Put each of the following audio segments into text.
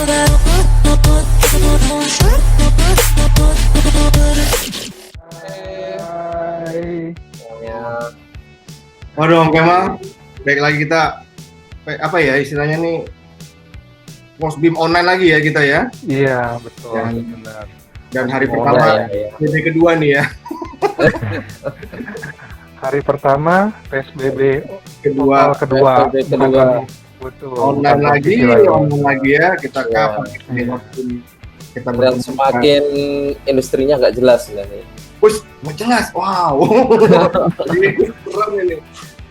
Hai. Ya, Waduh, Om Kemal, baik lagi kita apa ya istilahnya nih Mosbim online lagi ya kita ya. Iya, betul, Ya. benar. Dan hari Oh, pertama ya. PSBB kedua nih ya. Hari pertama PSBB Kedua kedua. PSBB bukan kedua. lagi. Betul. online bukan lagi, transisi online lagi ya. Kita Iya. kapan kita Iya. waktu kita Dan bertemu. semakin industrinya nggak jelas sebenarnya. Push, nggak jelas. Wow. Ini serem ini.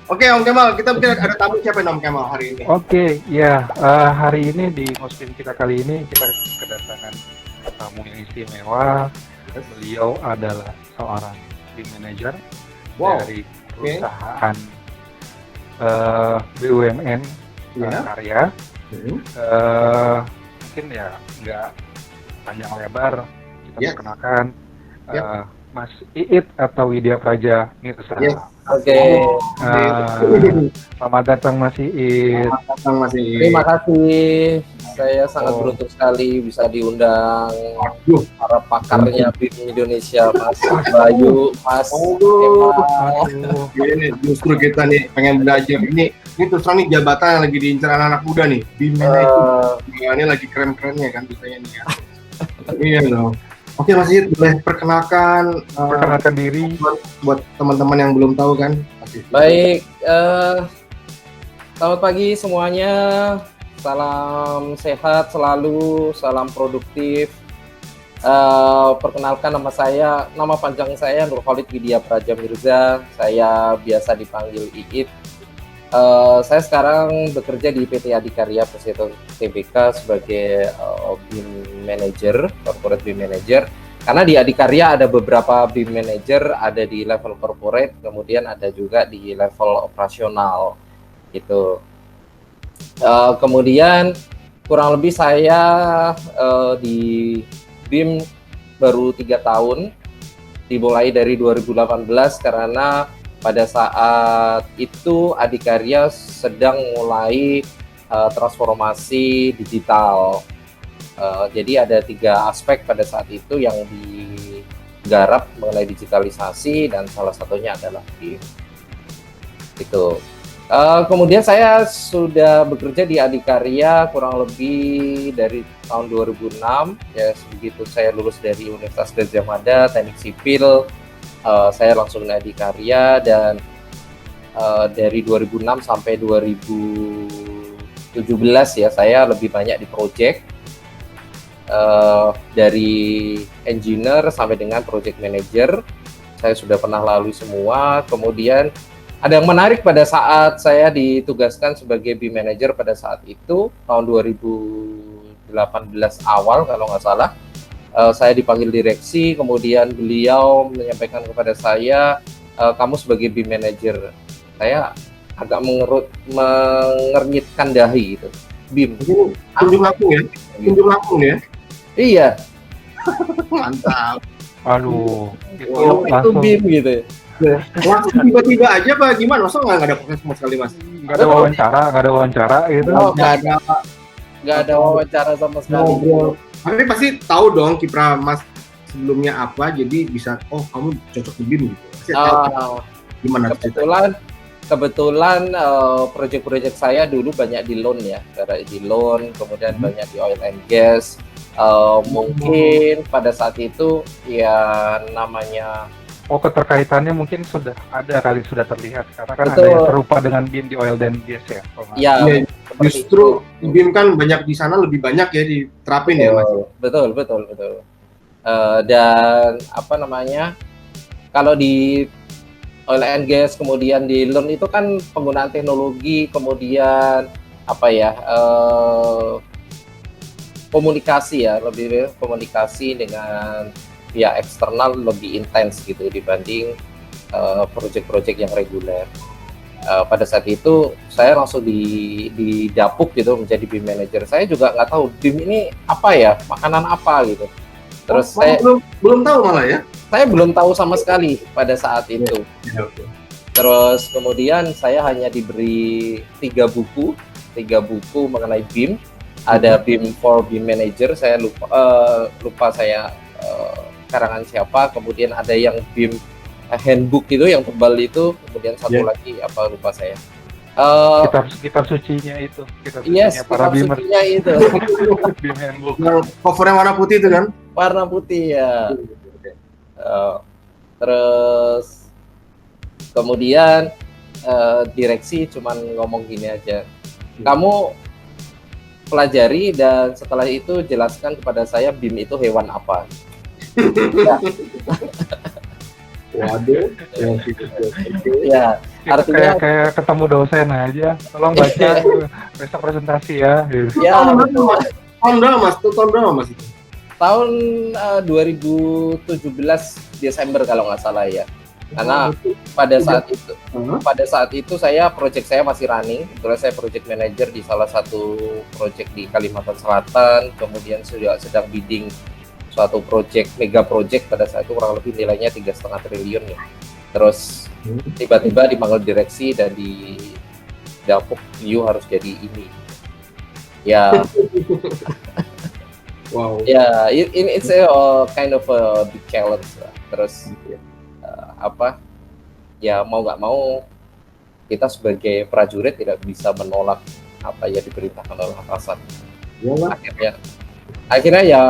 Oke, Om Kemal, kita mungkin ada tamu siapa nih, Om Kemal hari ini? Oke, ya, hari ini di Muslim kita kali ini kita kedatangan tamu yang istimewa. Beliau adalah seorang team manager Wow. dari perusahaan BUMN Iya. Karya. Hmm. Mungkin ya nggak panjang lebar kita Yes. perkenalkan Yep. Mas Iit atau Widya Praja Mirza. Yes. Oke, Selamat datang Mas Iit. Selamat datang masih. terima kasih. Saya sangat Oh. beruntung sekali bisa diundang Aduh. para pakarnya BIM Indonesia, Mas Bayu, Mas Aduh. Kemal. Aduh, Ini justru kita nih pengen belajar ini terus terang nih jabatan yang lagi diincar anak-anak muda nih BIM manager. Eh, Ini lagi keren-kerennya kan biasanya nih ya. Iya dong. Oke Mas Yid, boleh perkenalkan perkenalkan diri. buat teman-teman yang belum tahu kan. Baik, selamat pagi semuanya. Salam sehat selalu, salam produktif. Perkenalkan nama panjang saya Nurkhalid Widya Praja Mirza. Saya biasa dipanggil Iit. Saya sekarang bekerja di PT Adikarya Persero Tbk sebagai BIM Manager, Corporate BIM Manager. Karena di Adikarya ada beberapa BIM Manager, ada di level corporate, kemudian ada juga di level operasional, gitu. Kemudian kurang lebih saya di BIM baru 3 tahun, dimulai dari 2018 karena pada saat itu Adikarya sedang mulai transformasi digital. Jadi ada 3 aspek pada saat itu yang digarap mengenai digitalisasi dan salah satunya adalah BIM. Itu. Kemudian saya sudah bekerja di Adikarya kurang lebih dari tahun 2006. Ya, begitu saya lulus dari Universitas Gadjah Mada, Teknik Sipil, saya langsung di Adikarya dan dari 2006 sampai 2017 ya saya lebih banyak di project, dari engineer sampai dengan project manager. Saya sudah pernah lalui semua. Kemudian ada yang menarik pada saat saya ditugaskan sebagai BIM manager pada saat itu tahun 2018 awal kalau nggak salah. Saya dipanggil direksi, kemudian beliau menyampaikan kepada saya, kamu sebagai BIM manager. Saya agak mengernyitkan dahi gitu. BIM. Kunjung langsung ya. Kunjung langsung ya. Iya, Mantap. Aduh, itu Oh, itu langsung BIM gitu. Langsung tiba-tiba aja apa gimana? Masa nggak ada proses sama sekali Mas? nggak ada wawancara gitu. Oh, nggak ada wawancara sama sekali. Ngobrol. Tapi pasti tahu dong kiprah Mas sebelumnya apa, jadi bisa kamu cocok di BIM gitu. Pasti tahu gimana ceritanya. Kebetulan proyek-proyek saya dulu banyak di loan ya, karena di loan, kemudian banyak di oil and gas. Mungkin pada saat itu ya namanya Keterkaitannya mungkin sudah ada kali, sudah terlihat karena kan Betul. ada yang serupa dengan BIM di oil dan gas ya. kalau nggak ya Iya, seperti Justru itu. BIM kan banyak di sana lebih banyak ya diterapin ya Mas. Betul. Dan apa namanya, kalau di oil and gas kemudian di loan itu kan penggunaan teknologi, kemudian apa ya, komunikasi ya, lebih komunikasi dengan pihak eksternal lebih intens gitu dibanding proyek-proyek yang reguler. Pada saat itu saya langsung didapuk gitu menjadi BIM manager. Saya juga nggak tahu BIM ini apa ya, makanan apa gitu. Terus saya belum tahu malah ya. belum tahu sama sekali pada saat itu. Terus kemudian saya hanya diberi 3 buku mengenai BIM Ada BIM for BIM Manager, saya lupa saya karangan siapa. Kemudian ada yang BIM handbook itu yang tebal itu. Kemudian satu lagi apa lupa saya. Kitab sucinya itu. Yes, para kitab BIMers. sucinya itu. BIM handbook. Yang covernya warna putih itu kan? Warna putih ya. Terus kemudian direksi cuman ngomong gini aja. Kamu pelajari dan setelah itu jelaskan kepada saya BIM itu hewan apa. Waduh. Ya, artinya kayak ketemu dosen aja. Tolong baca besok presentasi ya. Ya, tahun berapa mas itu? Tahun 2017 Desember kalau nggak salah ya. Karena pada saat itu project saya masih running. Kebetulan saya project manager di salah satu project di Kalimantan Selatan. Kemudian sudah sedang bidding suatu mega project pada saat itu kurang lebih nilainya 3,5 triliun ya. Terus tiba-tiba dipanggil direksi dan di dapuk you harus jadi ini. Ya. Wow. Ya, it's a kind of a big challenge lah. Terus ya mau nggak mau kita sebagai prajurit tidak bisa menolak apa yang diperintahkan oleh atasan. Akhirnya ya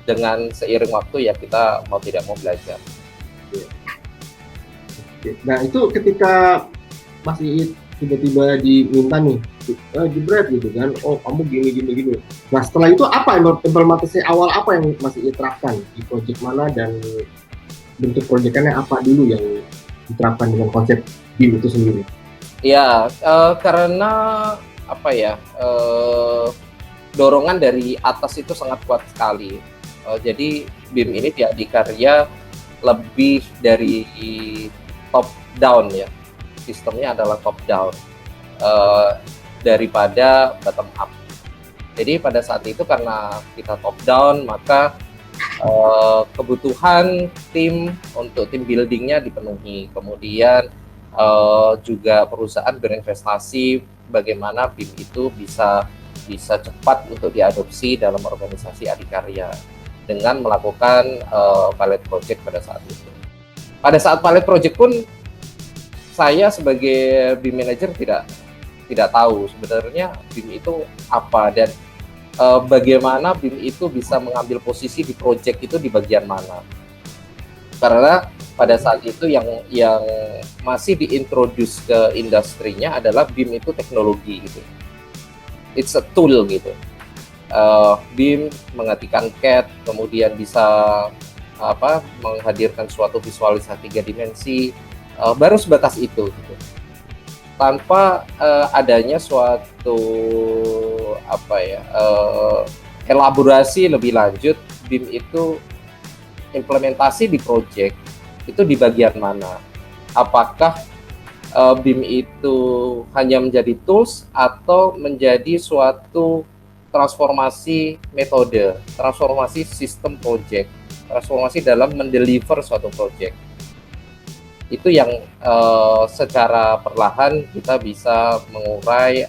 dengan seiring waktu ya kita mau tidak mau belajar. Nah itu ketika Mas Iit tiba-tiba diminta nih jebret gitu kan, oh kamu gini. Nah setelah itu apa implementasi awal apa yang masih diterapkan di project mana dan bentuk proyekannya apa dulu yang diterapkan dengan konsep BIM itu sendiri? Ya karena dorongan dari atas itu sangat kuat sekali. Jadi BIM ini dikarya lebih dari top down ya. Sistemnya adalah top down daripada bottom up. Jadi pada saat itu karena kita top down maka kebutuhan tim untuk tim buildingnya dipenuhi. Kemudian juga perusahaan berinvestasi bagaimana BIM itu bisa cepat untuk diadopsi dalam organisasi adikarya dengan melakukan pilot project pada saat itu. Pada saat pilot project pun saya sebagai BIM manager tidak tahu sebenarnya BIM itu apa dan bagaimana BIM itu bisa mengambil posisi di project itu di bagian mana. Karena pada saat itu yang masih diintroduce ke industrinya adalah BIM itu teknologi gitu. It's a tool gitu. BIM mengartikan CAD, kemudian bisa menghadirkan suatu visualisasi 3 dimensi, baru sebatas itu gitu. Tanpa adanya suatu elaborasi lebih lanjut, BIM itu implementasi di project itu di bagian mana? Apakah BIM itu hanya menjadi tools atau menjadi suatu transformasi metode, transformasi sistem project, transformasi dalam mendeliver suatu project? Itu yang secara perlahan kita bisa mengurai,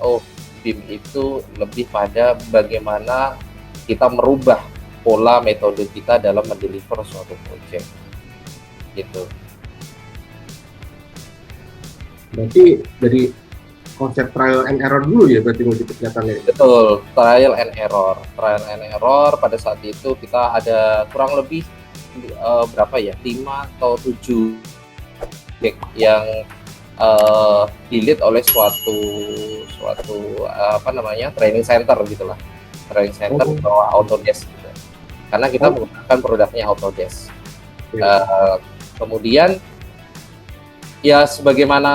BIM itu lebih pada bagaimana kita merubah pola metode kita dalam mendeliver suatu project gitu. Berarti dari konsep trial and error dulu ya berarti multi kelihatannya. Betul, trial and error pada saat itu kita ada kurang lebih 5 atau 7 yang di-lead oleh suatu training center gitulah, training center atau Autodesk gitu. Karena kita menggunakan produknya Autodesk. Kemudian ya sebagaimana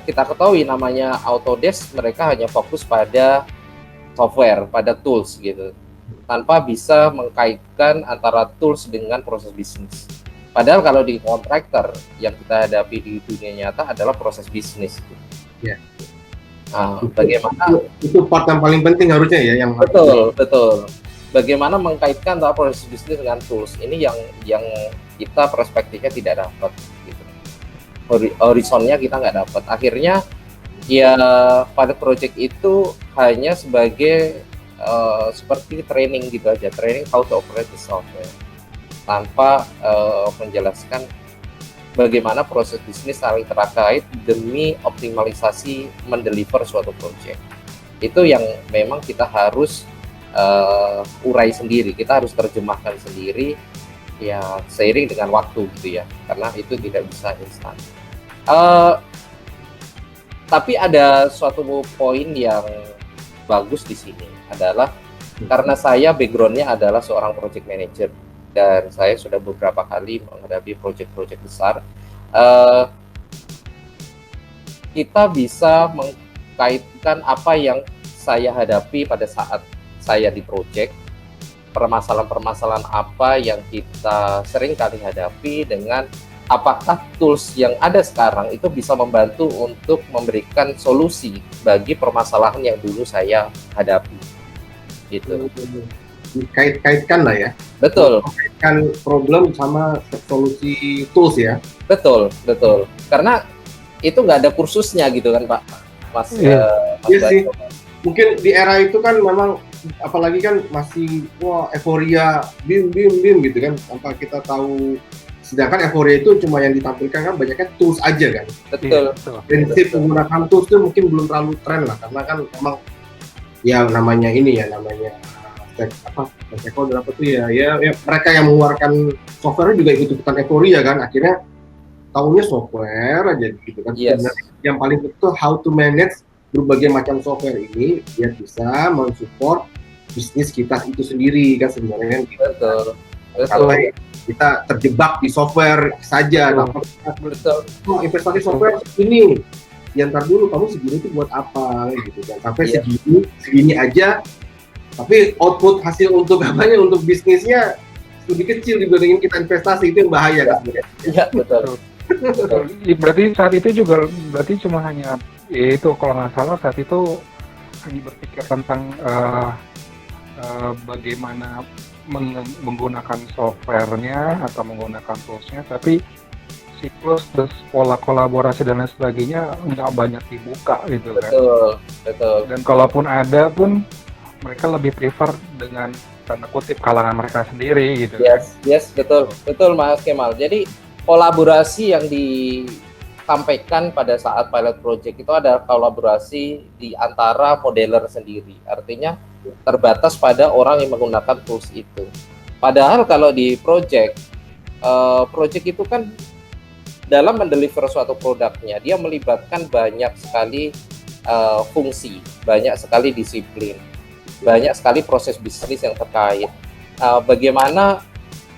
kita ketahui namanya Autodesk, mereka hanya fokus pada software, pada tools gitu, tanpa bisa mengkaitkan antara tools dengan proses bisnis. Padahal kalau di kontraktor yang kita hadapi di dunia nyata adalah proses bisnis. Ya. Bagaimana itu part yang paling penting harusnya ya, yang betul. Bagaimana mengkaitkan antara proses bisnis dengan tools ini yang kita perspektifnya tidak dapat gitu. Horizonnya kita nggak dapat. Akhirnya Ya, pada project itu hanya sebagai seperti training gitu aja, training how to operate the software, tanpa menjelaskan bagaimana proses bisnis saling terkait demi optimalisasi mendeliver suatu project. Itu yang memang kita harus urai sendiri, kita harus terjemahkan sendiri ya seiring dengan waktu gitu ya, karena itu tidak bisa instan. Tapi ada suatu poin yang bagus di sini adalah karena saya background-nya adalah seorang project manager dan saya sudah beberapa kali menghadapi project-project besar, kita bisa mengkaitkan apa yang saya hadapi pada saat saya di project, permasalahan-permasalahan apa yang kita sering kali hadapi dengan apakah tools yang ada sekarang itu bisa membantu untuk memberikan solusi bagi permasalahan yang dulu saya hadapi. Gitu. Kait-kaitkan lah ya. Betul. Kaitkan problem sama solusi tools ya. Betul. Karena itu nggak ada kursusnya gitu kan Pak, Mas. Iya sih. Mungkin di era itu kan memang apalagi kan masih euforia BIM gitu kan, tanpa kita tahu. Sedangkan euforia itu cuma yang ditampilkan kan banyaknya tools aja kan. Betul. Prinsip menggunakan tools itu mungkin belum terlalu tren lah, karena kan memang ya namanya stakeholder apa tuh ya mereka yang mengeluarkan software juga ikut-ikutan euforia kan, akhirnya tahunya software aja gitu kan. Yes. Yang paling betul how to manage berbagai macam software ini biar bisa mensupport bisnis kita itu sendiri kan sebenarnya. Betul. Sampai kita terjebak di software saja. Betul. Investasi software ini, ya ntar dulu kamu segini itu buat apa gitu kan? Sampai segini aja, tapi output hasil untuk apanya, untuk bisnisnya lebih kecil dibandingin kita investasi, itu yang bahaya kan sebenarnya. Iya betul. Berarti saat itu juga cuma hanya itu kalau nggak salah saat itu hanya berpikir tentang bagaimana menggunakan softwarenya atau menggunakan toolsnya, tapi siklus terus pola kolaborasi dan lain sebagainya nggak banyak dibuka gitu kan. Betul. Dan kalaupun ada pun mereka lebih prefer dengan tanda kutip kalangan mereka sendiri gitu. Yes, betul Mas Kemal. Jadi kolaborasi yang disampaikan pada saat pilot project itu adalah kolaborasi di antara modeler sendiri. Artinya terbatas pada orang yang menggunakan tools itu. Padahal kalau di project itu kan dalam mendeliver suatu produknya, dia melibatkan banyak sekali fungsi, banyak sekali disiplin, banyak sekali proses bisnis yang terkait. Bagaimana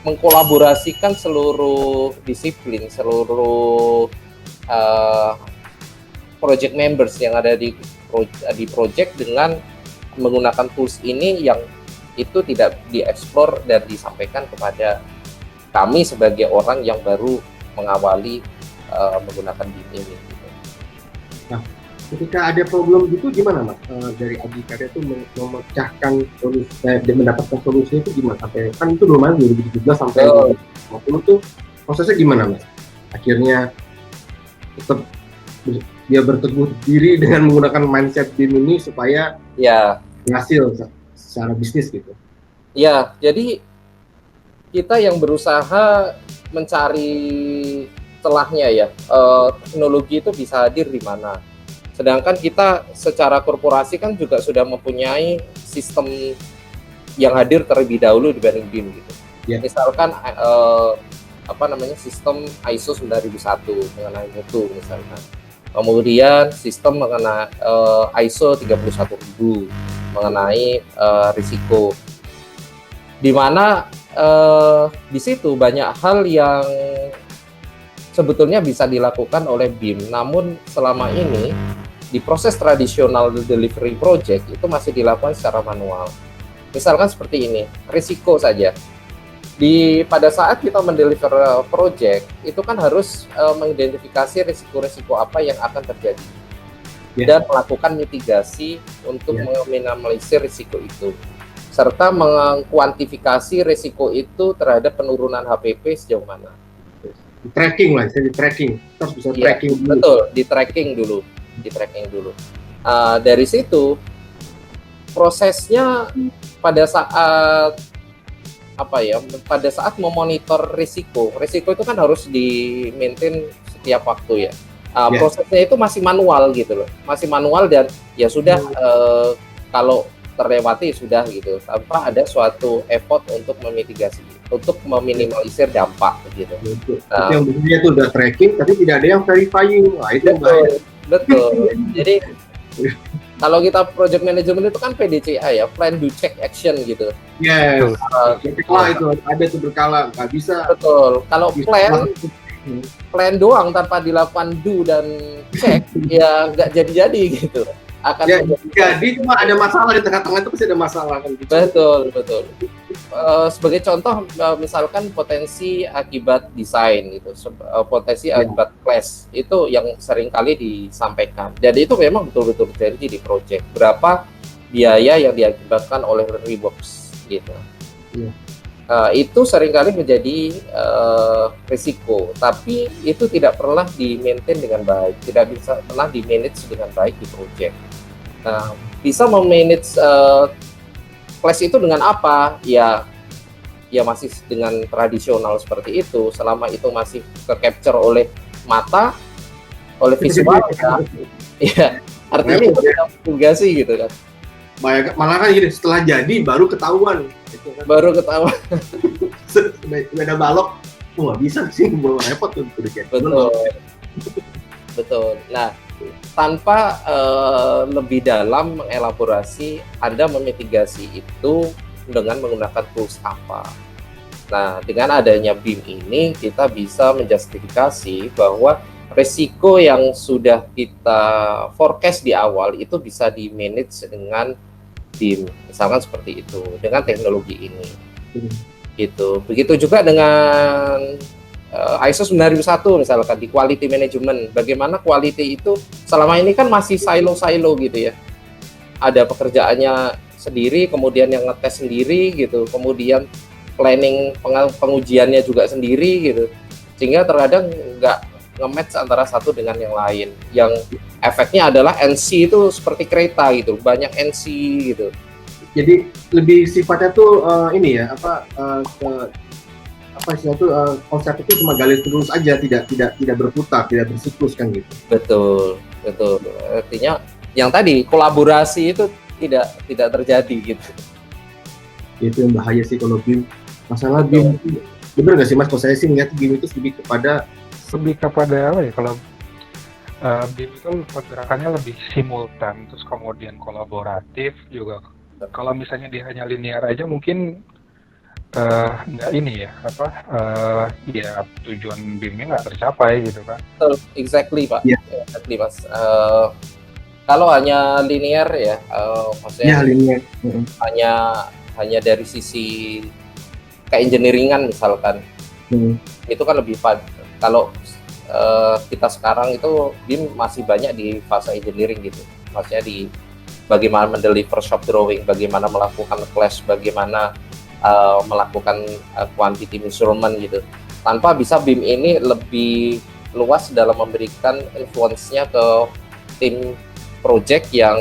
mengkolaborasikan seluruh disiplin, seluruh project members yang ada di project dengan menggunakan tools ini yang itu tidak dieksplor dan disampaikan kepada kami sebagai orang yang baru mengawali menggunakan BIM ini. Gitu. Nah, ketika ada problem gitu gimana Mas? Dari Adi Karya itu memecahkan solusi, mendapatkan solusi itu gimana? Sampai kan itu lumayan 2017 sampai 2020 tuh prosesnya gimana Mas? Akhirnya tetap dia berteguh diri dengan menggunakan mindset BIM ini supaya berhasil secara bisnis gitu. Ya, jadi kita yang berusaha mencari celahnya ya, teknologi itu bisa hadir di mana. Sedangkan kita secara korporasi kan juga sudah mempunyai sistem yang hadir terlebih dahulu dibanding BIM gitu. Yeah. Misalkan sistem ISO 9001 mengenai mutu misalkan. Kemudian sistem mengenai ISO 31000 mengenai risiko. Di mana di situ banyak hal yang sebetulnya bisa dilakukan oleh BIM, namun selama ini di proses tradisional delivery project itu masih dilakukan secara manual. Misalkan seperti ini, risiko saja. Pada saat kita mendeliver project, itu kan harus mengidentifikasi risiko-risiko apa yang akan terjadi dan melakukan mitigasi untuk meminimalisir risiko itu, serta mengkuantifikasi risiko itu terhadap penurunan HPP sejauh mana. Tracking lah, di tracking, terus bisa tracking dulu. Betul, di tracking dulu. di tracking dulu. Dari situ prosesnya pada saat pada saat memonitor risiko itu kan harus di maintain setiap waktu ya. Prosesnya itu masih manual gitu loh, masih manual dan ya sudah kalau terlewati sudah gitu, tanpa ada suatu effort untuk memitigasi, untuk meminimalisir dampak gitu. Yang dia tuh udah tracking tapi tidak ada yang verifying, itu betul. Jadi kalau kita project management itu kan PDCA ya, plan, do, check, action gitu. Yes. Itu ada tuh berkala, nggak bisa. Betul. Kalau plan doang tanpa dilakukan do dan check, ya nggak jadi gitu. Akan ya, jadi cuma ada masalah di tengah-tengah itu pasti ada masalah kan gitu. Betul. Sebagai contoh misalkan potensi akibat desain gitu, potensi akibat clash itu yang sering kali disampaikan. Jadi itu memang betul-betul terjadi di project. Berapa biaya yang diakibatkan oleh Reworks gitu. Itu seringkali menjadi risiko, tapi itu tidak pernah di-maintain dengan baik, tidak bisa pernah di-manage dengan baik di project. Bisa memanage clash itu dengan apa? Ya masih dengan tradisional seperti itu, selama itu masih ke-capture oleh mata, oleh visual, ya artinya itu tidak mitigasi gitu kan. Malah kan gini, setelah jadi baru ketahuan. Baru ketahuan. Beda balok, nggak bisa sih, bawa repot tuh udah jadi. Betul. Nah, tanpa lebih dalam mengelaborasi, Anda memitigasi itu dengan menggunakan tools apa. Nah, dengan adanya BIM ini, kita bisa menjustifikasi bahwa risiko yang sudah kita forecast di awal itu bisa di-manage dengan BIM, misalkan seperti itu, dengan teknologi ini. Gitu. Begitu juga dengan ISO 9001 misalkan di quality management, bagaimana quality itu selama ini kan masih silo-silo gitu ya. Ada pekerjaannya sendiri, kemudian yang ngetes sendiri gitu, kemudian planning pengujiannya juga sendiri gitu. Sehingga terkadang nggak nge-match antara satu dengan yang lain. Yang efeknya adalah NC itu seperti kereta gitu, banyak NC gitu. Jadi lebih sifatnya tuh ini ya, konsep itu cuma garis lurus aja, tidak berputar, tidak bersiklus kan gitu. Betul. Artinya yang tadi kolaborasi itu tidak terjadi gitu. Itu yang bahaya sih kalau BIM. Masalah BIM itu bener nggak sih Mas? Kalau saya sih ngeliat BIM itu lebih kepada apa ya, kalau BIM itu pergerakannya lebih simultan, terus kemudian kolaboratif juga. Kalau misalnya dia hanya linear aja mungkin nggak ini ya, ya tujuan BIM-nya nggak tercapai gitu kan. Exactly Pak. Yeah. Exactly Mas. Kalau hanya linear ya, maksudnya linear. hanya dari sisi ke-engineeringan misalkan, itu kan lebih kalau kita sekarang itu BIM masih banyak di fase engineering gitu, maksudnya di bagaimana mendeliver shop drawing, bagaimana melakukan clash, bagaimana melakukan quantity measurement gitu. Tanpa bisa BIM ini lebih luas dalam memberikan influence-nya ke tim project yang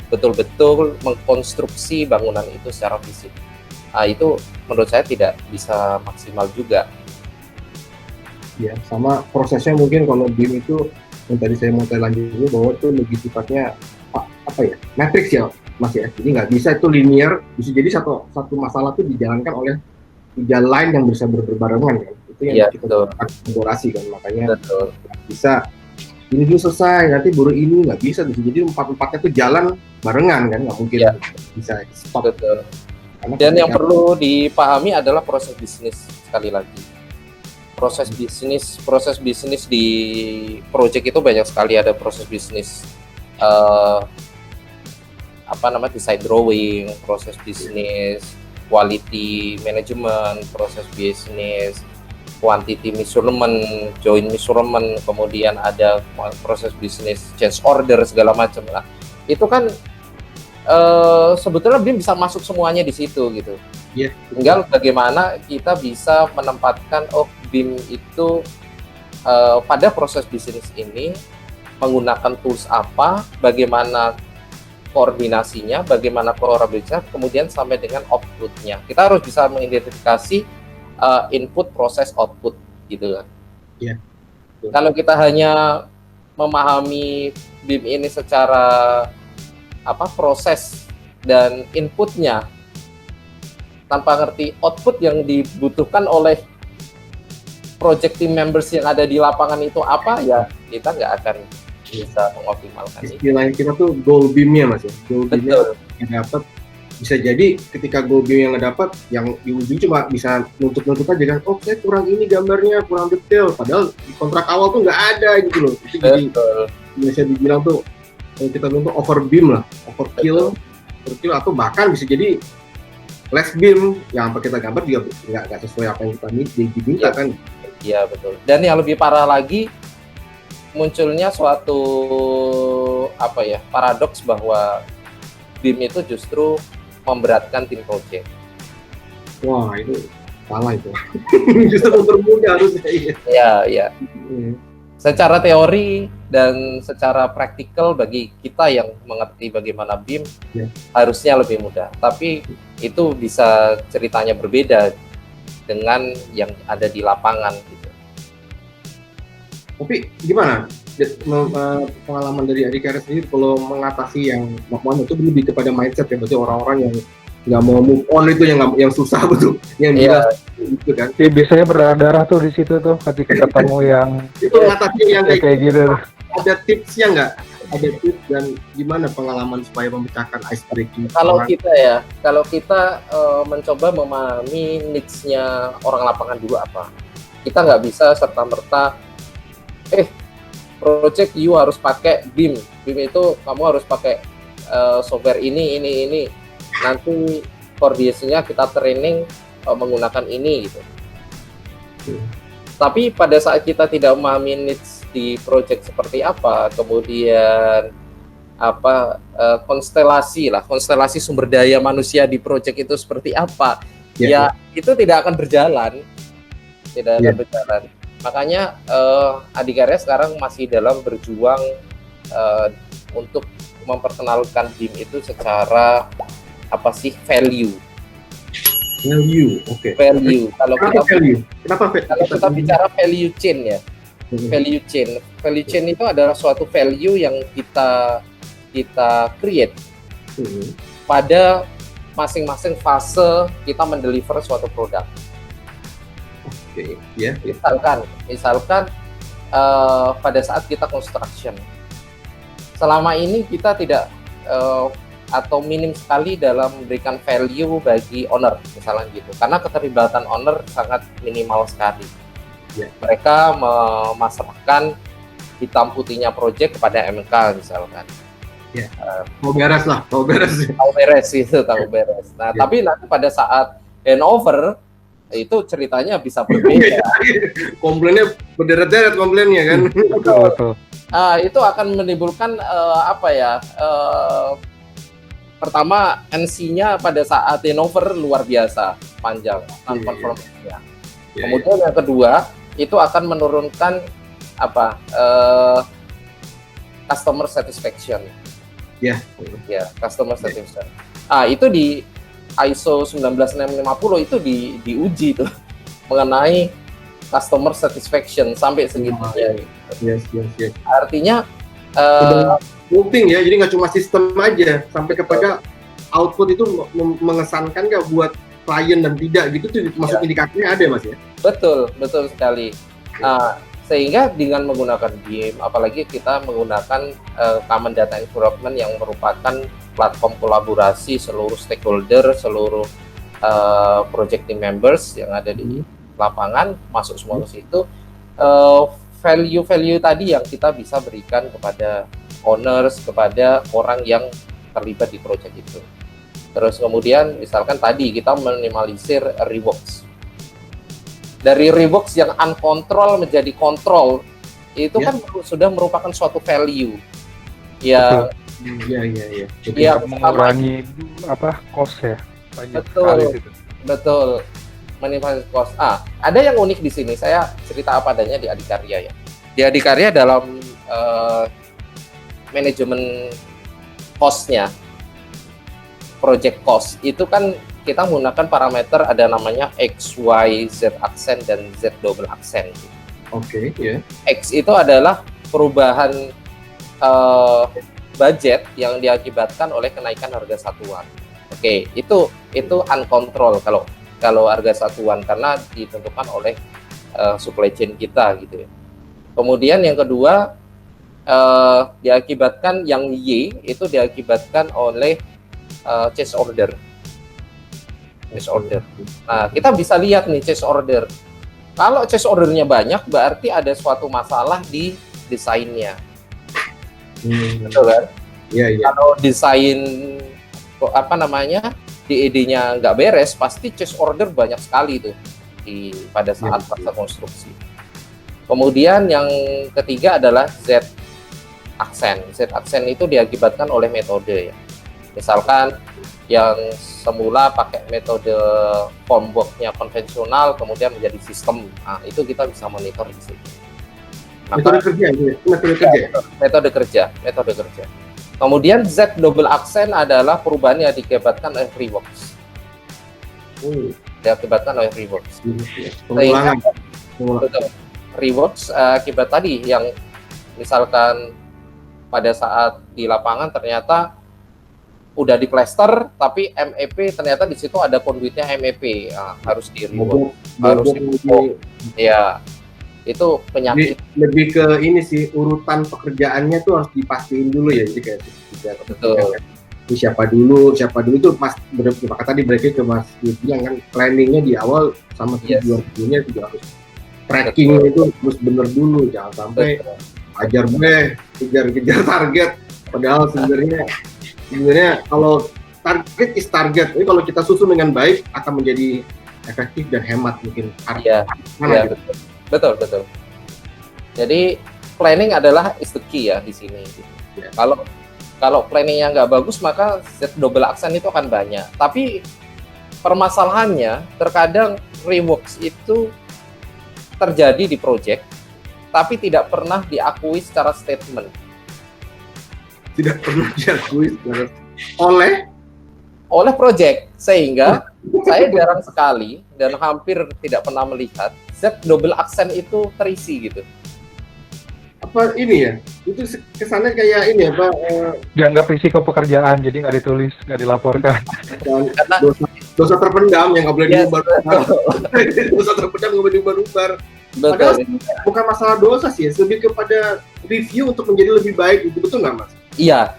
betul-betul mengkonstruksi bangunan itu secara fisik. Itu menurut saya tidak bisa maksimal juga. Ya, sama prosesnya mungkin kalau BIM itu yang tadi saya mau lanjut dulu, bahwa itu lebih sifatnya matriks ya Mas ya. Jadi nggak bisa itu linear, bisa jadi satu masalah itu dijalankan oleh tiga line yang bisa berbarengan kan. Itu yang kita kolaborasi kan, makanya bisa ini dulu selesai, nanti baru ini, nggak bisa. Jadi empat-empatnya itu jalan barengan kan, nggak mungkin bisa stop. Betul. Dan yang perlu dipahami adalah proses bisnis sekali lagi. Proses bisnis di project itu banyak sekali, ada proses bisnis design drawing, proses bisnis quality management, proses bisnis quantity measurement, joint measurement, kemudian ada proses bisnis change order segala macam. Nah, itu kan sebetulnya BIM bisa masuk semuanya di situ gitu. Yeah. Tinggal bagaimana kita bisa menempatkan BIM itu pada proses bisnis ini menggunakan tools apa, bagaimana koordinasinya, bagaimana collaborasinya, kemudian sampai dengan output-nya. Kita harus bisa mengidentifikasi input, proses, output, gitu kan. Iya. Kalau kita hanya memahami BIM ini secara proses dan inputnya, tanpa ngerti output yang dibutuhkan oleh project team members yang ada di lapangan itu apa, ya kita nggak akan bisa mengoptimalkan itu. Istilahnya kita tuh goal beam-nya Mas ya. Goal beam-nya Betul. yang dapat, bisa jadi ketika goal beam yang dapat, yang di ujung cuma bisa nuntut aja kan, oh saya kurang ini gambarnya, kurang detail, padahal di kontrak awal tuh nggak ada gitu loh. Itu jadi biasa dibilang tuh kita nuntut over beam lah, overkill atau bahkan bisa jadi less beam yang apa kita gambar juga nggak sesuai apa yang kita diminta kan. Iya betul. Dan yang lebih parah lagi, munculnya suatu paradoks bahwa BIM itu justru memberatkan tim project. Wah itu salah itu. Justru mempermudah harusnya. Iya. Secara teori dan secara praktikal bagi kita yang mengerti bagaimana BIM harusnya lebih mudah. Tapi itu bisa ceritanya berbeda dengan yang ada di lapangan gitu. Tapi gimana pengalaman dari Adhikarya sendiri kalau mengatasi yang move itu lebih kepada mindset ya, berarti orang-orang yang nggak mau move on itu yang susah betul, yang jelas gitu kan. Ya, biasanya berdarah tuh di situ tuh ketika ketemu yang itu mengatasi yang kayak gitu. Ada tipsnya nggak? Ada tips dan gimana pengalaman supaya memecahkan ice breaking? Kalau kita mencoba memahami needs-nya orang lapangan dulu apa, kita nggak bisa serta-merta project you harus pakai BIM itu kamu harus pakai software ini nanti koordinasinya kita training menggunakan ini gitu. Tapi pada saat kita tidak memahami needs di project seperti apa, kemudian konstelasi sumber daya manusia di project itu seperti apa, itu tidak akan berjalan. Makanya Adhikarya sekarang masih dalam berjuang untuk memperkenalkan BIM itu secara value. Oke. Value. Kenapa kita bicara value chain ya. Value chain itu adalah suatu value yang kita create pada masing-masing fase kita mendeliver suatu produk. Oke, ya. Misalkan pada saat kita construction, selama ini kita tidak atau minim sekali dalam memberikan value bagi owner, misalnya gitu, karena keterlibatan owner sangat minimal sekali. Mereka memasrahkan hitam putihnya project kepada MK misalkan. Mau beres. Tahu beres. Nah, tapi nanti pada saat handover itu ceritanya bisa berbeda. Komplainnya berderet-deret komplainnya kan. Betul. Itu akan menimbulkan pertama NC-nya pada saat handover luar biasa panjang non-conformity-nya. Kemudian yang kedua itu akan menurunkan customer satisfaction. Customer satisfaction. Itu di ISO 19650 itu diuji tuh mengenai customer satisfaction sampai segitunya. Yes. Artinya moving ya, jadi nggak cuma sistem aja, sampai kepada output itu mengesankan nggak buat klien dan tidak gitu tuh masuk indikatornya ada Mas ya? Betul sekali. Sehingga dengan menggunakan BIM, apalagi kita menggunakan Common Data Environment yang merupakan platform kolaborasi seluruh stakeholder, seluruh project team members yang ada di lapangan, masuk semua ke situ, value tadi yang kita bisa berikan kepada owners, kepada orang yang terlibat di project itu. Terus kemudian misalkan tadi kita minimalisir reworks. Dari reworks yang uncontrol menjadi control, itu kan sudah merupakan suatu value yang Yang mengurangi cost ya. Betul. Minimalisir cost. Ada yang unik di sini. Saya cerita apa adanya di Adhikarya ya. Di Adhikarya dalam manajemen cost-nya, project cost, itu kan kita menggunakan parameter ada namanya X, Y, Z aksen, dan Z double aksen. Oke, ya. X itu adalah perubahan budget yang diakibatkan oleh kenaikan harga satuan. Oke, itu uncontrol kalau harga satuan karena ditentukan oleh supply chain kita gitu ya. Kemudian yang kedua diakibatkan yang Y itu diakibatkan oleh change order. Change order. Nah, kita bisa lihat nih change order. Kalau change ordernya banyak, berarti ada suatu masalah di desainnya. Betul kan? Iya, iya. Kalau desain DED-nya nggak beres, pasti change order banyak sekali tuh pada saat proses konstruksi. Kemudian yang ketiga adalah Z aksen. Z aksen itu diakibatkan oleh metode ya. Misalkan yang semula pakai metode formwork-nya konvensional kemudian menjadi sistem. Nah, itu kita bisa monitor di sini. Metode kerja. Kemudian Z double aksen adalah perubahan yang diakibatkan oleh reworks. Diakibatkan oleh reworks. Pengulangan. Reworks akibat tadi yang misalkan pada saat di lapangan ternyata udah di plaster tapi MEP ternyata di situ ada conduitnya MEP, harus di rework, harus di ya. Itu penyakit. Lebih ke ini sih, urutan pekerjaannya tuh harus dipastiin dulu ya, jadi kayak betul. Siapa dulu itu Mas kata tadi mereka ke Mas bilang kan planningnya di awal sama tujuannya juga harus tracking itu harus bener dulu, jangan sampai ajar kejar target padahal sebenarnya kalau target is target, jadi kalau kita susun dengan baik akan menjadi efektif dan hemat mungkin. Betul. Jadi planning adalah is the key ya di sini. Ya. Kalau planningnya nggak bagus maka Z double aksen itu akan banyak. Tapi permasalahannya terkadang reworks itu terjadi di project, tapi tidak pernah diakui secara statement. Tidak pernah diakui oleh project, sehingga saya jarang sekali dan hampir tidak pernah melihat Z double aksen itu terisi gitu. Apa ini ya? Itu kesannya kayak ini ya Pak? Dianggap risiko pekerjaan, jadi nggak ditulis, nggak dilaporkan. Karena dosa terpendam yang nggak boleh diumbar-umbar. Dosa terpendam nggak boleh diumbar-umbar. Padahal bukan masalah dosa sih, lebih kepada review untuk menjadi lebih baik, itu betul nggak Mas? Iya.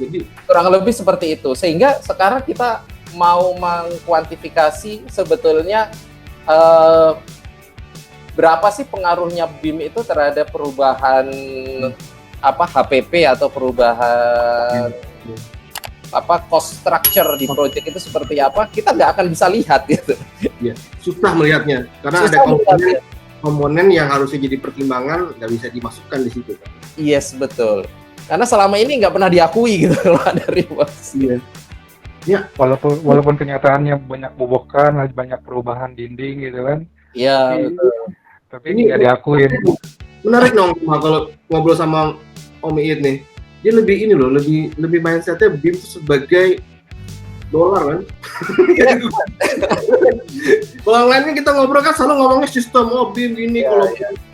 Jadi kurang lebih seperti itu. Sehingga sekarang kita mau mengkuantifikasi sebetulnya berapa sih pengaruhnya BIM itu terhadap perubahan HPP atau perubahan cost structure di project itu seperti apa, kita nggak akan bisa lihat gitu. Ya, susah melihatnya karena ada komponen yang harusnya jadi pertimbangan nggak bisa dimasukkan di situ. Yes, betul. Karena selama ini nggak pernah diakui gitu kalau ada reworks. Iya. Ya, walaupun kenyataannya banyak bobokan, banyak perubahan dinding gitu kan. Iya, betul. Tapi nggak diakuin. Menarik dong kalau ngobrol sama Om Iit nih. Dia lebih mindsetnya BIM itu sebagai dolar kan. Kalau lainnya kita ngobrol kan selalu ngomongnya sistem, BIM gini, kalau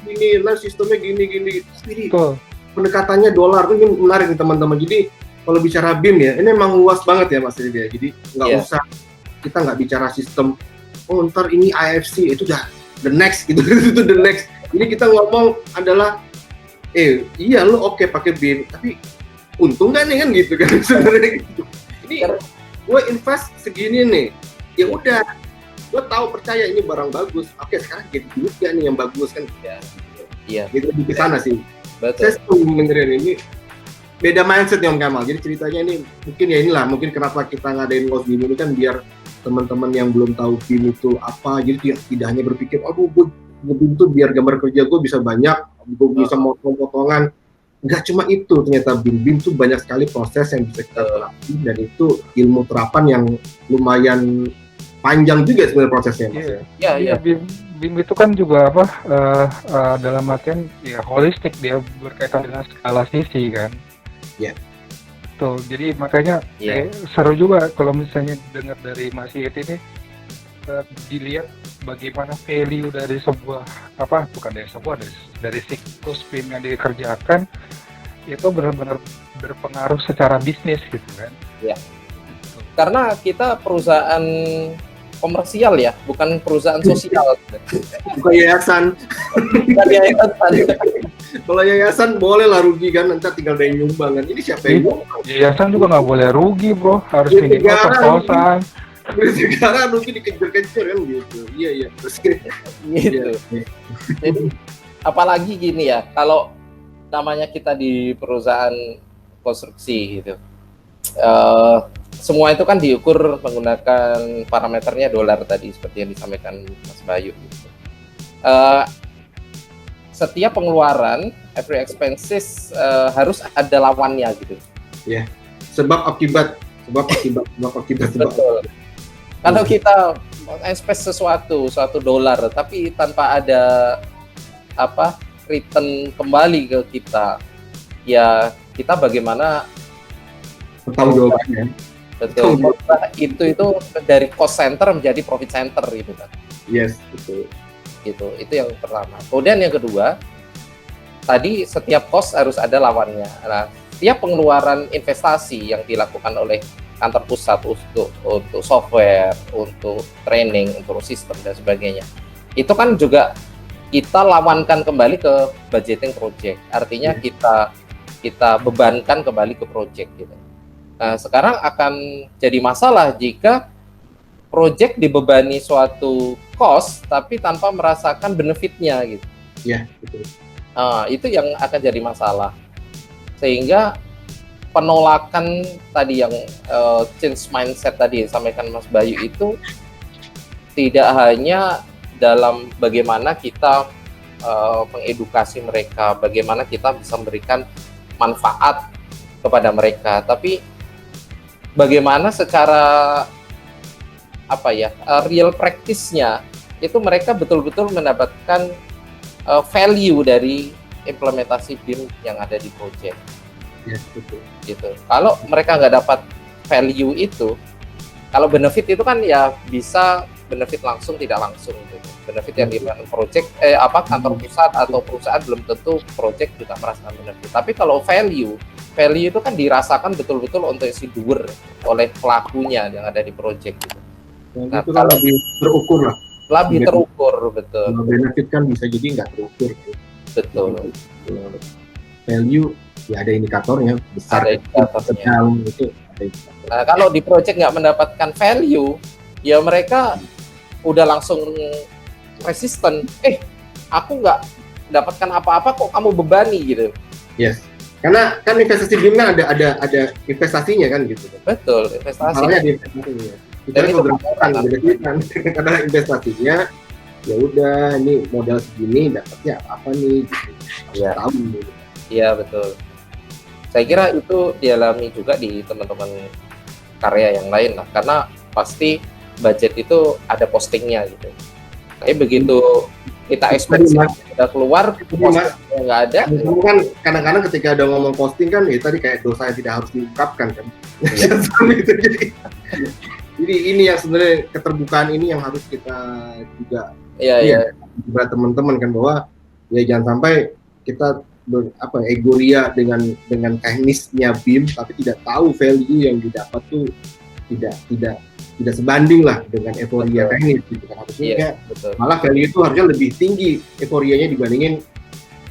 gini, nah sistemnya gini. Betul. Pendekatannya dolar itu menarik nih teman-teman. Jadi kalau bicara BIM ya, ini memang luas banget ya Mas Ridi ya. Jadi kita nggak bicara sistem. Oh ntar ini IFC itu udah the next gitu, itu the next. Jadi kita ngomong adalah, iya lu oke pakai BIM, tapi untung nggak nih kan gitu kan sebenarnya gitu. Ini gue invest segini nih, ya udah, gue tahu percaya ini barang bagus. Oke sekarang jadi juga nih yang bagus kan. Iya. Gitu di sana sih. Betul. Saya setuju beneran ini. Beda mindset nih Om Kamal. Jadi ceritanya ini mungkin kenapa kita ngadain Los BIM ini kan biar teman-teman yang belum tahu BIM itu apa, jadi tidak hanya berpikir, gue BIM itu biar gambar kerja gue bisa banyak, gue bisa potong-potongan. Nggak cuma itu, ternyata BIM itu banyak sekali proses yang bisa kita terapkan dan itu ilmu terapan yang lumayan panjang juga sebenarnya prosesnya, Mas. Iya, Iya, iya. BIM itu kan juga apa dalam artian ya holistik, dia berkaitan dengan segala sisi kan. Iya. Tuh, jadi makanya Iya. seru juga kalau misalnya dengar dari Mas Yeti ini dilihat bagaimana value dari sebuah dari siklus BIM yang dikerjakan itu benar-benar berpengaruh secara bisnis gitu kan. Karena kita perusahaan komersial ya, bukan perusahaan sosial. Bukan yayasan. Bukan yayasan. Kalau yayasan boleh lah rugi kan, nanti tinggal ada yang nyumbang kan. Ini siapa yang nyumbang? Yayasan juga nggak boleh rugi bro, harus Iya, minimal negara kos-kosan. Negara rugi dikejar-kejar kan gitu. Iya. Terus, Gitu. iya. Jadi apalagi gini ya, kalau namanya kita di perusahaan konstruksi gitu, semua itu kan diukur menggunakan parameternya dolar tadi seperti yang disampaikan Mas Bayu. Gitu. Setiap pengeluaran, every expenses harus ada lawannya gitu. Sebab akibat. Betul. Kalau kita expense suatu dolar, tapi tanpa ada return kembali ke kita, ya kita bagaimana Tahu jawabannya. betul merubah itu dari cost center menjadi profit center gitu kan. Yes, betul. Gitu. Itu yang pertama. Kemudian yang kedua, tadi setiap cost harus ada lawannya. Nah, setiap pengeluaran investasi yang dilakukan oleh kantor pusat untuk software, untuk training, untuk sistem dan sebagainya, itu kan juga kita lawankan kembali ke budgeting project. Artinya kita bebankan kembali ke project gitu. Nah, sekarang akan jadi masalah jika project dibebani suatu cost tapi tanpa merasakan benefitnya gitu. Iya, betul. Itu yang akan jadi masalah. Sehingga penolakan tadi yang change mindset tadi yang disampaikan Mas Bayu itu tidak hanya dalam bagaimana kita mengedukasi mereka, bagaimana kita bisa memberikan manfaat kepada mereka, tapi bagaimana secara real practice-nya itu mereka betul-betul mendapatkan value dari implementasi BIM yang ada di project. Yes, betul. Gitu. Kalau mereka nggak dapat value itu, kalau benefit itu kan ya bisa benefit langsung tidak langsung gitu. Benefit yang diberikan project kantor pusat atau perusahaan belum tentu project juga merasakan benefit. Tapi kalau value itu kan dirasakan betul-betul untuk si doer oleh pelakunya yang ada di project gitu. Nah, itu kan lebih terukur lah. Lebih terukur, betul. Kalau benefit kan bisa jadi nggak terukur. Betul. Value ya ada indikatornya, besar, Ada indikatornya. sedang itu ada indikator. Nah, kalau di project nggak mendapatkan value, ya mereka udah langsung resisten. Aku nggak dapatkan apa-apa kok kamu bebani gitu. Yes. Karena kan investasi BIM kan ada investasinya kan gitu. Betul, investasi. Masalahnya di investasinya. Dan itu kan karena investasinya ya udah ini modal segini dapatnya apa nih gitu. Iya. Tahu gitu. Iya, betul. Saya kira itu dialami juga di teman-teman karya yang lain lah, karena pasti budget itu ada postingnya gitu. Tapi begitu kita ekspektasi udah keluar, postingnya nggak ada. Kan kadang-kadang ketika ada ngomong posting kan ya tadi kayak dosa yang tidak harus diungkapkan kan. Iya. Jadi ini yang sebenarnya keterbukaan ini yang harus kita juga Iya. buat teman-teman kan, bahwa ya jangan sampai kita egoria dengan teknisnya BIM tapi tidak tahu value yang didapat tuh tidak sebanding lah dengan euforia teknis gitu kan. Harusnya malah value itu harusnya lebih tinggi euforianya dibandingin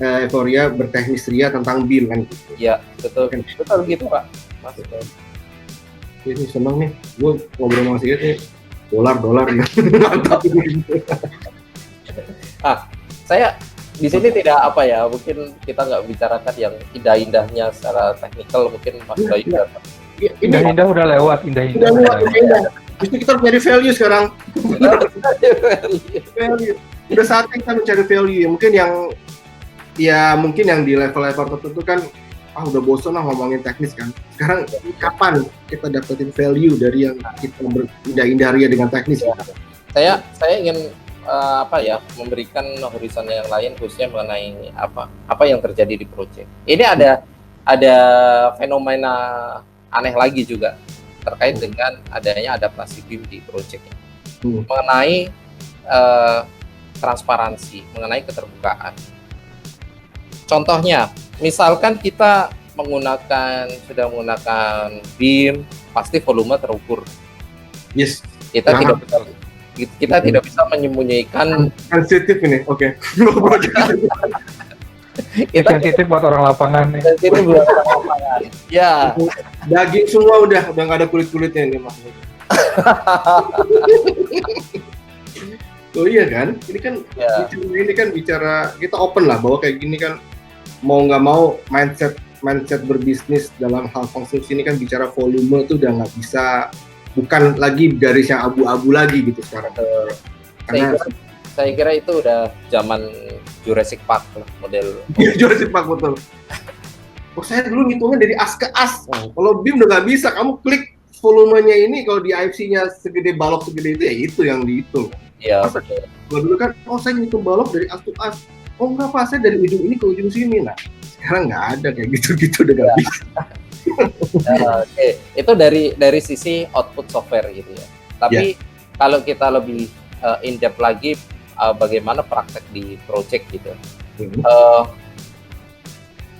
euforia berteknis ria tentang BIM kan gitu. Iya, betul. Betul gitu, Pak. Mas. Ini seneng nih, gue ngobrol sama Sigit nih, dolar mantap ini. Saya di sini tidak mungkin kita nggak bicarakan yang indah-indahnya secara teknikal, mungkin Mas Bayu. Indah-indah udah lewat, indah-indah. Justru kita harus nyari value sekarang. Value. Udah saatnya kita mencari value. Mungkin yang di level-level tertentu kan udah bosan lah ngomongin teknis kan. Sekarang kapan kita dapetin value dari yang kita indah-indah ria dengan teknis? Ya. Saya ingin memberikan horizon yang lain khususnya mengenai apa yang terjadi di proyek. Ini ada fenomena aneh lagi juga terkait dengan adanya adaptasi BIM di proyek mengenai transparansi, mengenai keterbukaan. Contohnya, misalkan kita sudah menggunakan BIM, pasti volume terukur. Yes. Kita tidak bisa menyembunyikan. Sensitif ini, oke. Sensitif buat orang lapangan nih. Sensitif buat orang lapangan. Ya. Daging semua udah nggak ada kulit-kulitnya ini Mas. Oh iya kan, ini kan bicara kita open lah bahwa kayak gini kan mau nggak mau mindset berbisnis dalam hal konstruksi ini kan bicara volume itu udah nggak bisa, bukan lagi garis yang abu-abu lagi gitu sekarang. Karena saya kira itu udah zaman Jurassic Park lah, model. Jurassic Park betul. Saya dulu ngitungnya dari as ke as. Kalau BIM udah nggak bisa, kamu klik volumenya ini kalau di IFC-nya segede balok segede itu ya itu yang dihitung. Iya. Kalau dulu kan, saya ngitung balok dari as to as. Oh enggak Pak, saya dari ujung ini ke ujung sini. Nah, sekarang nggak ada kayak gitu-gitu udah nggak bisa. Oke. Itu dari sisi output software gitu ya. Tapi kalau kita lebih in-depth lagi, bagaimana praktek di project gitu.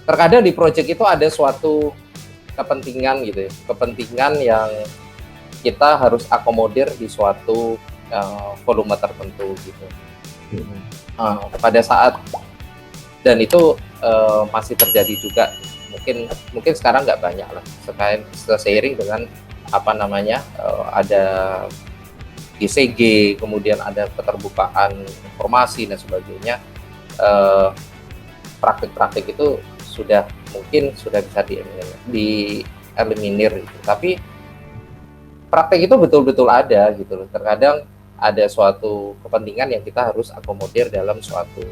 Terkadang di project itu ada suatu kepentingan gitu ya. Kepentingan yang kita harus akomodir di suatu volume tertentu gitu. Pada saat dan itu masih terjadi juga, mungkin sekarang nggak banyak lah, seiring dengan ada GCG, kemudian ada keterbukaan informasi dan sebagainya. Praktik-praktik itu sudah bisa dieliminir gitu. Tapi praktek itu betul-betul ada gitu loh. Terkadang ada suatu kepentingan yang kita harus akomodir dalam suatu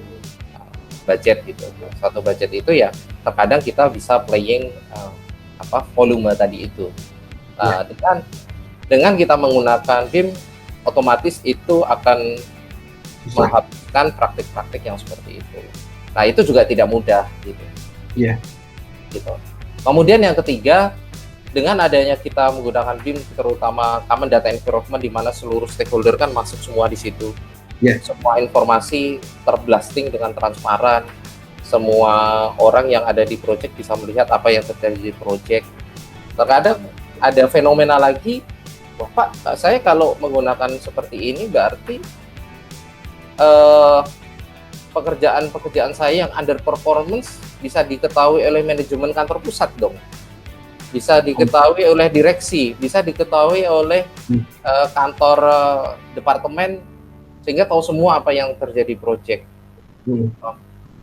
budget gitu. Suatu budget itu ya terkadang kita bisa playing volume tadi itu. Dengan kita menggunakan BIM, otomatis itu akan menghapuskan praktik-praktik yang seperti itu. Nah, itu juga tidak mudah gitu. Iya. Gitu. Kemudian yang ketiga, dengan adanya kita menggunakan BIM, terutama Common Data Environment, di mana seluruh stakeholder kan masuk semua di situ. Semua informasi terblasting dengan transparan. Semua orang yang ada di proyek bisa melihat apa yang terjadi di proyek. Terkadang ada fenomena lagi, Pak, saya kalau menggunakan seperti ini berarti pekerjaan saya yang underperformance bisa diketahui oleh manajemen kantor pusat dong. Bisa diketahui oleh direksi, bisa diketahui oleh kantor departemen, sehingga tahu semua apa yang terjadi proyek.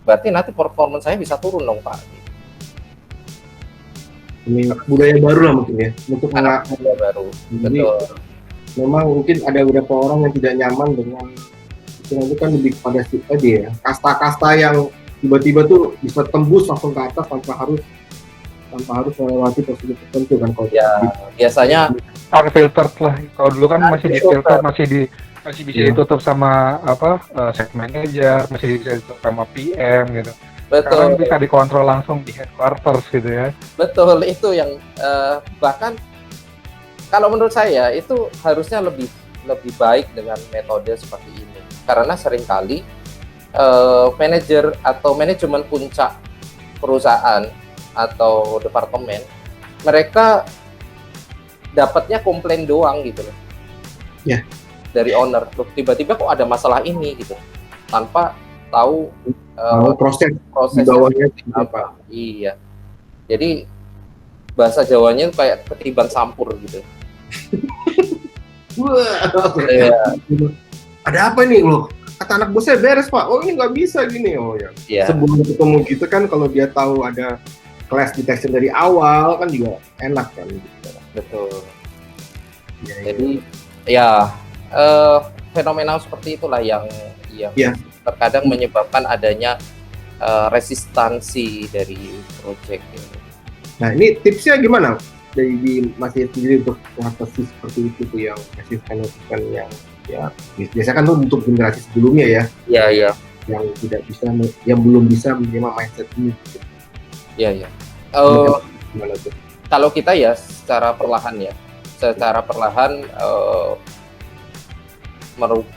Berarti nanti performance saya bisa turun dong Pak. Ini budaya baru lah mungkin ya, untuk budaya baru. Jadi, memang mungkin ada beberapa orang yang tidak nyaman dengan itu kan lebih pada kasta-kasta yang tiba-tiba tuh bisa tembus langsung ke atas tanpa harus melewati prosedur tertentu kan kalau biasanya unfiltered lah. Kalau dulu kan masih difilter, masih bisa ditutup sama set manager, masih bisa ditutup sama PM gitu. Betul. Sekarang bisa dikontrol langsung di headquarters gitu ya. Betul, itu yang bahkan kalau menurut saya itu harusnya lebih baik dengan metode seperti ini, karena seringkali manajer atau manajemen puncak perusahaan atau departemen, mereka dapatnya komplain doang gitu loh. Dari owner, loh tiba-tiba kok ada masalah ini gitu, tanpa tahu proses di bawahnya apa. Iya. Jadi bahasa Jawanya kayak ketiban sampur gitu. Ada apa nih loh? Kata anak bosnya beres Pak. Oh ini nggak bisa gini. Oh ya. Sebelum ketemu gitu kan, kalau dia tahu ada class detection dari awal kan juga enak kan. Gitu. Betul. Jadi fenomena seperti itulah yang terkadang menyebabkan adanya resistansi dari proyek gitu. Nah, ini tipsnya gimana dari masih sendiri untuk mengatasi seperti itu tuh, yang asisten yang ya biasanya kan tuh untuk generasi sebelumnya ya, Iya. yang tidak bisa, yang belum bisa menerima mindset ini. Iya. Gimana tuh? Kalau kita ya secara perlahan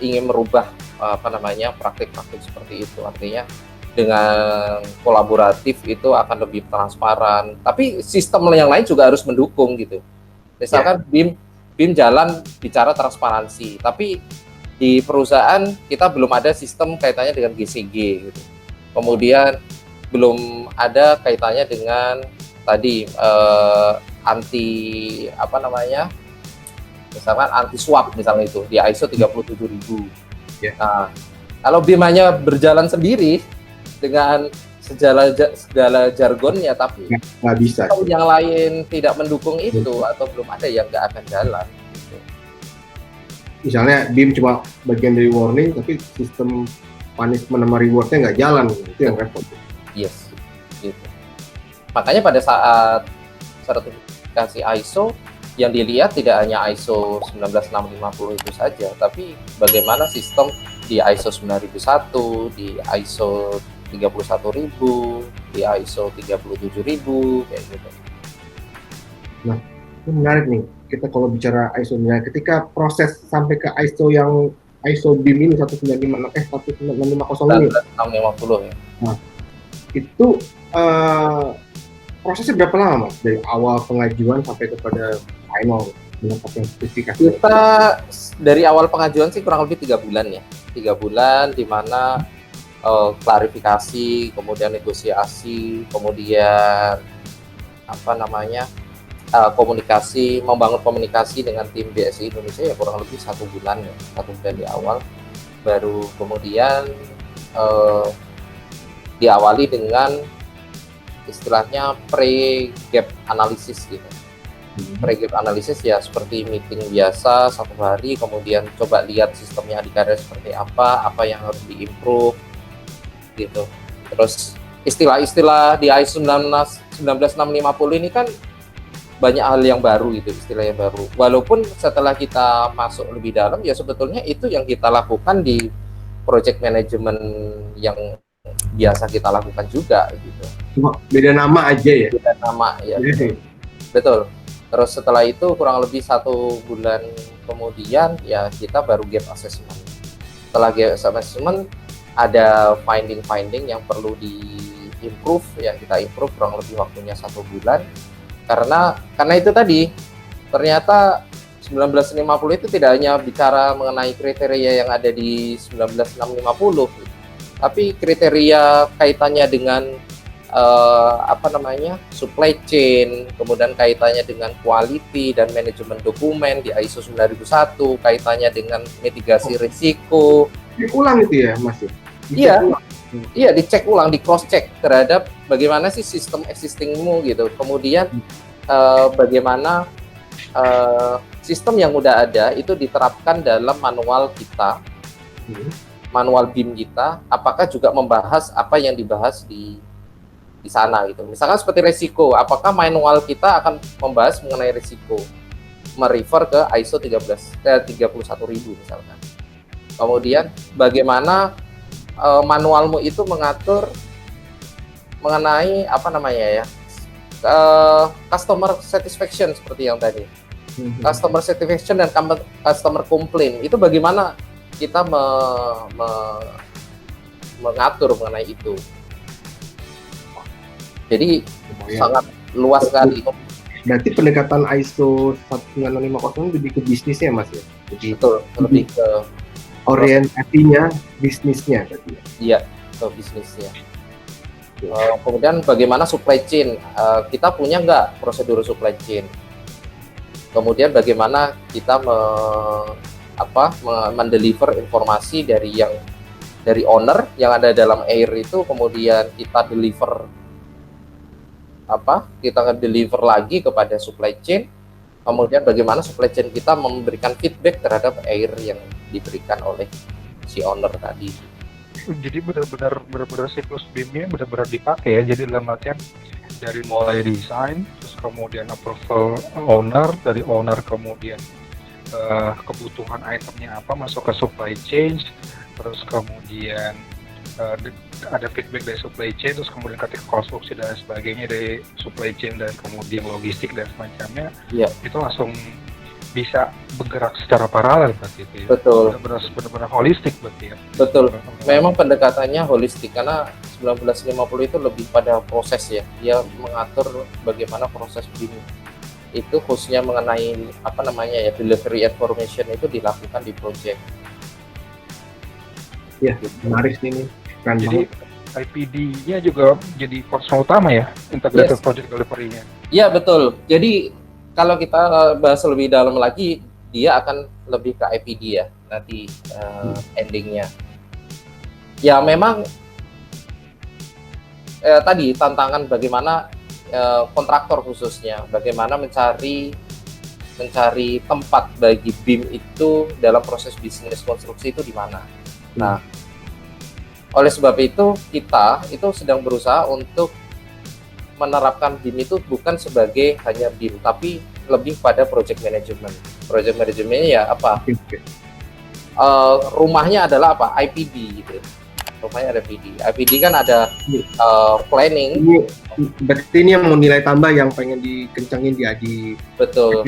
ingin merubah praktik-praktik seperti itu, artinya dengan kolaboratif itu akan lebih transparan, tapi sistem yang lain juga harus mendukung gitu. Misalkan BIM jalan bicara transparansi, tapi di perusahaan kita belum ada sistem kaitannya dengan GCG gitu. Kemudian belum ada kaitannya dengan tadi misalkan anti swap misalnya itu di ISO 37000. Nah, kalau BIM hanya berjalan sendiri dengan segala jargonnya, tapi nggak bisa. Yang lain tidak mendukung itu atau belum ada, yang nggak akan jalan. Gitu. Misalnya BIM cuma bagian dari warning, tapi sistem punishment sama rewardnya nggak jalan, itu yang repot. Yes, gitu. Makanya pada saat sertifikasi ISO yang dilihat tidak hanya ISO 19650 itu saja, tapi bagaimana sistem di ISO 9001, di ISO 31000, di ISO 37000 kayak gitu. Nah, ini menarik nih. Kita kalau bicara ISO-nya, ketika proses sampai ke ISO yang ISO BIM ini 19550 ini. 19650 ya. Nah, itu prosesnya berapa lama, Mas? Dari awal pengajuan sampai kepada final mendapatkan sertifikasi? Kita dari awal pengajuan sih kurang lebih 3 bulan ya. 3 bulan di mana klarifikasi, kemudian negosiasi, kemudian komunikasi, membangun komunikasi dengan tim BSI Indonesia ya kurang lebih 1 bulan ya, 1 bulan di awal. Baru kemudian diawali dengan istilahnya pre-gap analysis gitu. Pre-gap analysis ya seperti meeting biasa 1 hari, kemudian coba lihat sistemnya di karya seperti apa yang harus diimprove gitu. Terus istilah-istilah di ISO 19650 ini kan banyak hal yang baru gitu, istilah yang baru. Walaupun setelah kita masuk lebih dalam ya sebetulnya itu yang kita lakukan di project management yang biasa kita lakukan juga gitu. Cuma beda nama aja ya? Beda nama ya. Betul. Terus setelah itu kurang lebih 1 bulan kemudian ya kita baru gap assessment. Setelah gap assessment ada finding yang perlu di-improve ya, kita improve kurang lebih waktunya 1 bulan. Karena itu tadi ternyata 1950 itu tidak hanya bicara mengenai kriteria yang ada di 19650, tapi kriteria kaitannya dengan supply chain, kemudian kaitannya dengan quality dan manajemen dokumen di ISO 9001, kaitannya dengan mitigasi risiko. Ulang itu ya, Mas? Iya, dicek ulang, di cross check terhadap bagaimana sih sistem existingmu gitu. Kemudian bagaimana sistem yang udah ada itu diterapkan dalam manual kita, manual BIM kita. Apakah juga membahas apa yang dibahas di sana gitu. Misalkan seperti risiko, apakah manual kita akan membahas mengenai risiko, merefer ke ISO 31000 misalkan. Kemudian bagaimana manualmu itu mengatur mengenai customer satisfaction seperti yang tadi. Customer satisfaction dan customer complaint itu bagaimana kita mengatur mengenai itu. Jadi sangat luas sekali. Berarti pendekatan ISO 19650 lebih ke bisnisnya, Mas ya? Betul, lebih ke orientasinya bisnisnya berarti. Iya, ke bisnisnya. Kemudian bagaimana supply chain, kita punya nggak prosedur supply chain? Kemudian bagaimana kita mendeliver informasi dari owner yang ada dalam air itu, kemudian kita deliver lagi kepada supply chain. Kemudian bagaimana supply chain kita memberikan feedback terhadap air yang diberikan oleh si owner tadi. Jadi benar-benar siklus BIM-nya benar-benar dipakai ya. Jadi dalam artian dari mulai desain, terus kemudian approval owner, dari owner kemudian kebutuhan itemnya apa masuk ke supply chain, terus kemudian ada feedback dari supply chain, terus kemudian ketika konstruksi dan sebagainya dari supply chain dan kemudian logistik dan semacamnya, itu langsung bisa bergerak secara paralel berarti itu ya. Betul. Benar-benar holistik berarti ya. Betul. Memang pendekatannya holistik karena 1950 itu lebih pada proses ya. Dia mengatur bagaimana proses BIM itu khususnya mengenai apa namanya ya, delivery information itu dilakukan di project. Ya, menarik nih. Jadi IPD-nya juga jadi concern utama ya, integrated project delivery-nya. Iya, betul. Jadi kalau kita bahas lebih dalam lagi, dia akan lebih ke IPD ya nanti endingnya. Ya memang tadi tantangan bagaimana kontraktor khususnya, bagaimana mencari tempat bagi BIM itu dalam proses bisnis konstruksi itu di mana. Nah, oleh sebab itu kita itu sedang berusaha untuk menerapkan BIM itu bukan sebagai hanya BIM, tapi lebih pada project management. Project managementnya ya apa? Rumahnya adalah apa? IPD gitu. Rumahnya ada IPD. IPD kan ada planning. Berarti ini yang mau nilai tambah yang pengen dikencangin di Betul.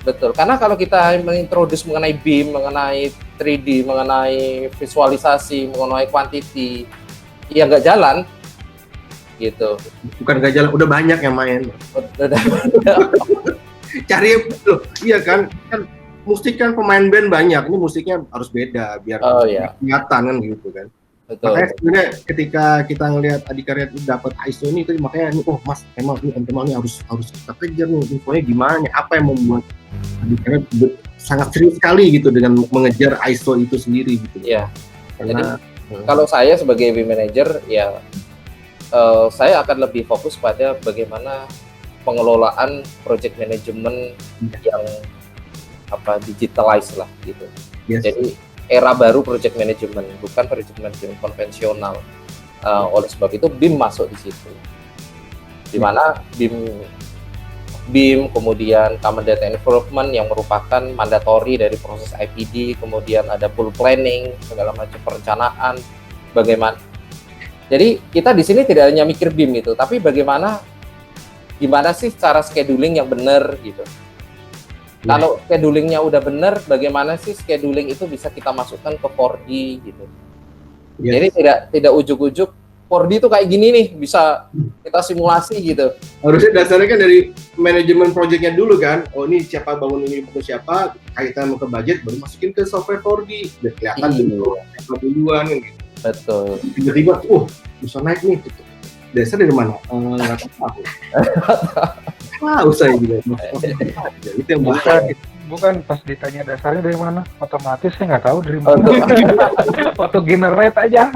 Betul. Karena kalau kita mengintroduce mengenai BIM, mengenai 3D, mengenai visualisasi, mengenai quantity, ya nggak jalan. Gitu. Bukan gak jalan, udah banyak yang main. Cari loh, iya kan musik kan pemain band banyak, ini musiknya harus beda biar kelihatan kan gitu kan. Betul. Makanya sebenarnya ketika kita ngelihat Adhikarya itu dapat ISO ini, itu makanya mas emang ini harus kita kejar nih, infonya gimana, apa yang membuat Adhikarya sangat serius sekali gitu dengan mengejar ISO itu sendiri gitu. Iya. Karena kalau saya sebagai BIM manager ya saya akan lebih fokus pada bagaimana pengelolaan project management yang digitalize lah gitu. Jadi era baru project management, bukan project management konvensional. Oleh sebab itu BIM masuk di situ. Di mana BIM kemudian Common Data Envelopment yang merupakan mandatori dari proses IPD, kemudian ada full planning, segala macam perencanaan, bagaimana. Jadi kita di sini tidak hanya mikir BIM itu, tapi gimana sih cara scheduling yang benar gitu. Kalau schedulingnya udah benar, bagaimana sih scheduling itu bisa kita masukkan ke 4D gitu. Jadi tidak ujuk-ujuk 4D itu kayak gini nih, bisa kita simulasi gitu. Harusnya dasarnya kan dari manajemen projectnya dulu kan. Oh ini siapa bangun ini untuk siapa, kaitan mau ke budget, baru masukin ke software 4D. Biar kelihatan dulu, duluan kan gitu. Betul. Tiba-tiba, bisa naik nih. Dasar dari mana? Nggak tahu. Tahu saya juga. Itu yang bukan pas ditanya dasarnya dari mana, otomatis saya nggak tahu dari mana. Foto generate aja.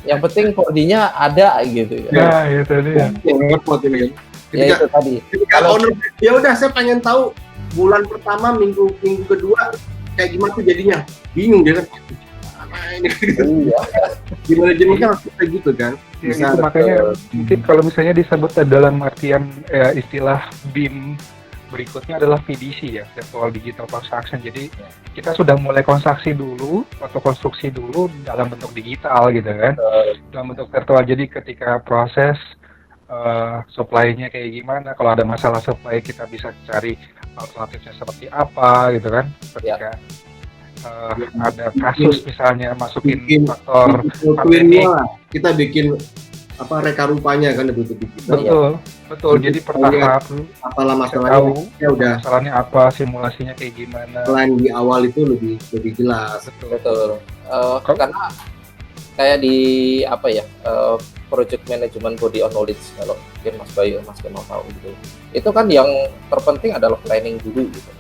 Yang penting 4D-nya ada gitu ya. Nah, itu dia. Repot ini. Ya itu tadi. Kalau ya udah saya pengen tahu bulan pertama, minggu kedua kayak gimana tuh jadinya. Bingung dia kan. Gimana jadinya harus kayak gitu kan. Ya, itu makanya mungkin kalau misalnya disebut dalam artian istilah BIM berikutnya adalah VDC ya, Virtual Digital Construction. Jadi kita sudah mulai konstruksi dulu atau konstruksi dulu dalam bentuk digital gitu kan, dalam bentuk virtual. Jadi ketika proses supply-nya kayak gimana, kalau ada masalah supply kita bisa cari alternatifnya seperti apa gitu kan. Ketika ada kasus misalnya masukin faktor pandemi, kita bikin reka rupanya kan begitu. Betul. Jadi bertahap masalah-masalahnya tahu ya udah masalahnya apa, simulasinya kayak gimana. Selain di awal itu lebih jelas. Betul. Karena kayak di project management body of knowledge, kalau mungkin Mas Bayu, Mas Kemal tahu gitu. Itu kan yang terpenting adalah planning dulu gitu.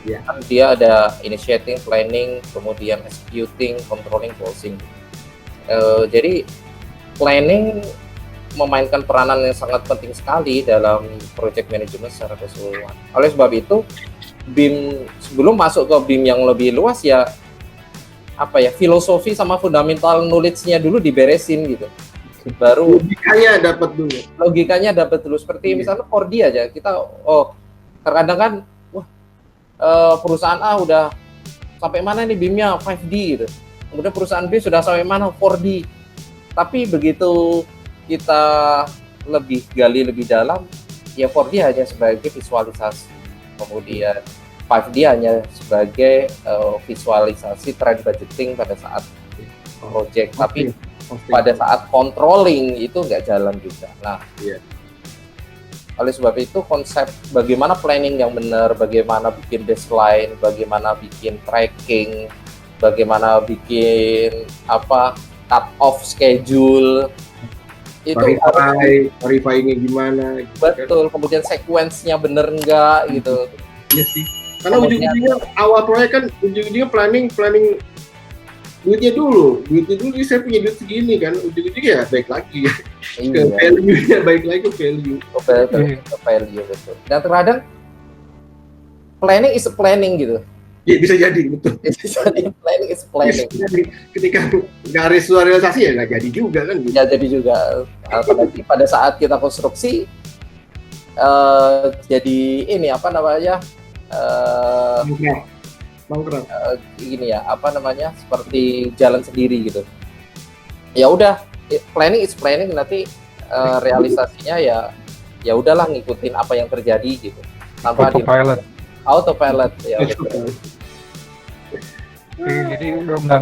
Ya. Kan dia ada initiating, planning, kemudian executing, controlling, closing. Jadi planning memainkan peranan yang sangat penting sekali dalam project management secara keseluruhan. Oleh sebab itu, BIM sebelum masuk ke BIM yang lebih luas ya filosofi sama fundamental knowledge-nya dulu diberesin gitu. baru logikanya dapat dulu. Seperti misalnya 4D aja kita terkadang kan perusahaan A udah sampai mana nih BIM-nya 5D gitu, kemudian perusahaan B sudah sampai mana 4D, tapi begitu kita lebih gali lebih dalam, ya 4D hanya sebagai visualisasi, kemudian 5D hanya sebagai visualisasi trend budgeting pada saat project, tapi pada saat controlling itu nggak jalan juga. Nah, oleh sebab itu konsep bagaimana planning yang benar, bagaimana bikin baseline, bagaimana bikin tracking, bagaimana bikin cut off schedule, itu verify-nya gimana gitu, betul kan? Kemudian sequence-nya bener nggak gitu. Iya sih, karena ujung-ujungnya awal proyek kan ujung-ujungnya planning duitnya dulu saya punya duit segini kan, ujung-ujungnya ya baik lagi ke value-nya, baik lagi ke value. Value betul. Dan terkadang planning is a planning gitu. Iya bisa jadi, betul. Planning is planning. Ketika nggak visualisasi ya nggak jadi juga kan. Gitu. Ya jadi juga. Apalagi pada saat kita konstruksi, jadi ini Mangkrak. Gini ya, seperti jalan sendiri gitu. Ya udah, planning is planning, nanti realisasinya ya udahlah ngikutin apa yang terjadi gitu. Tanpa autopilot ya. Jadi nggak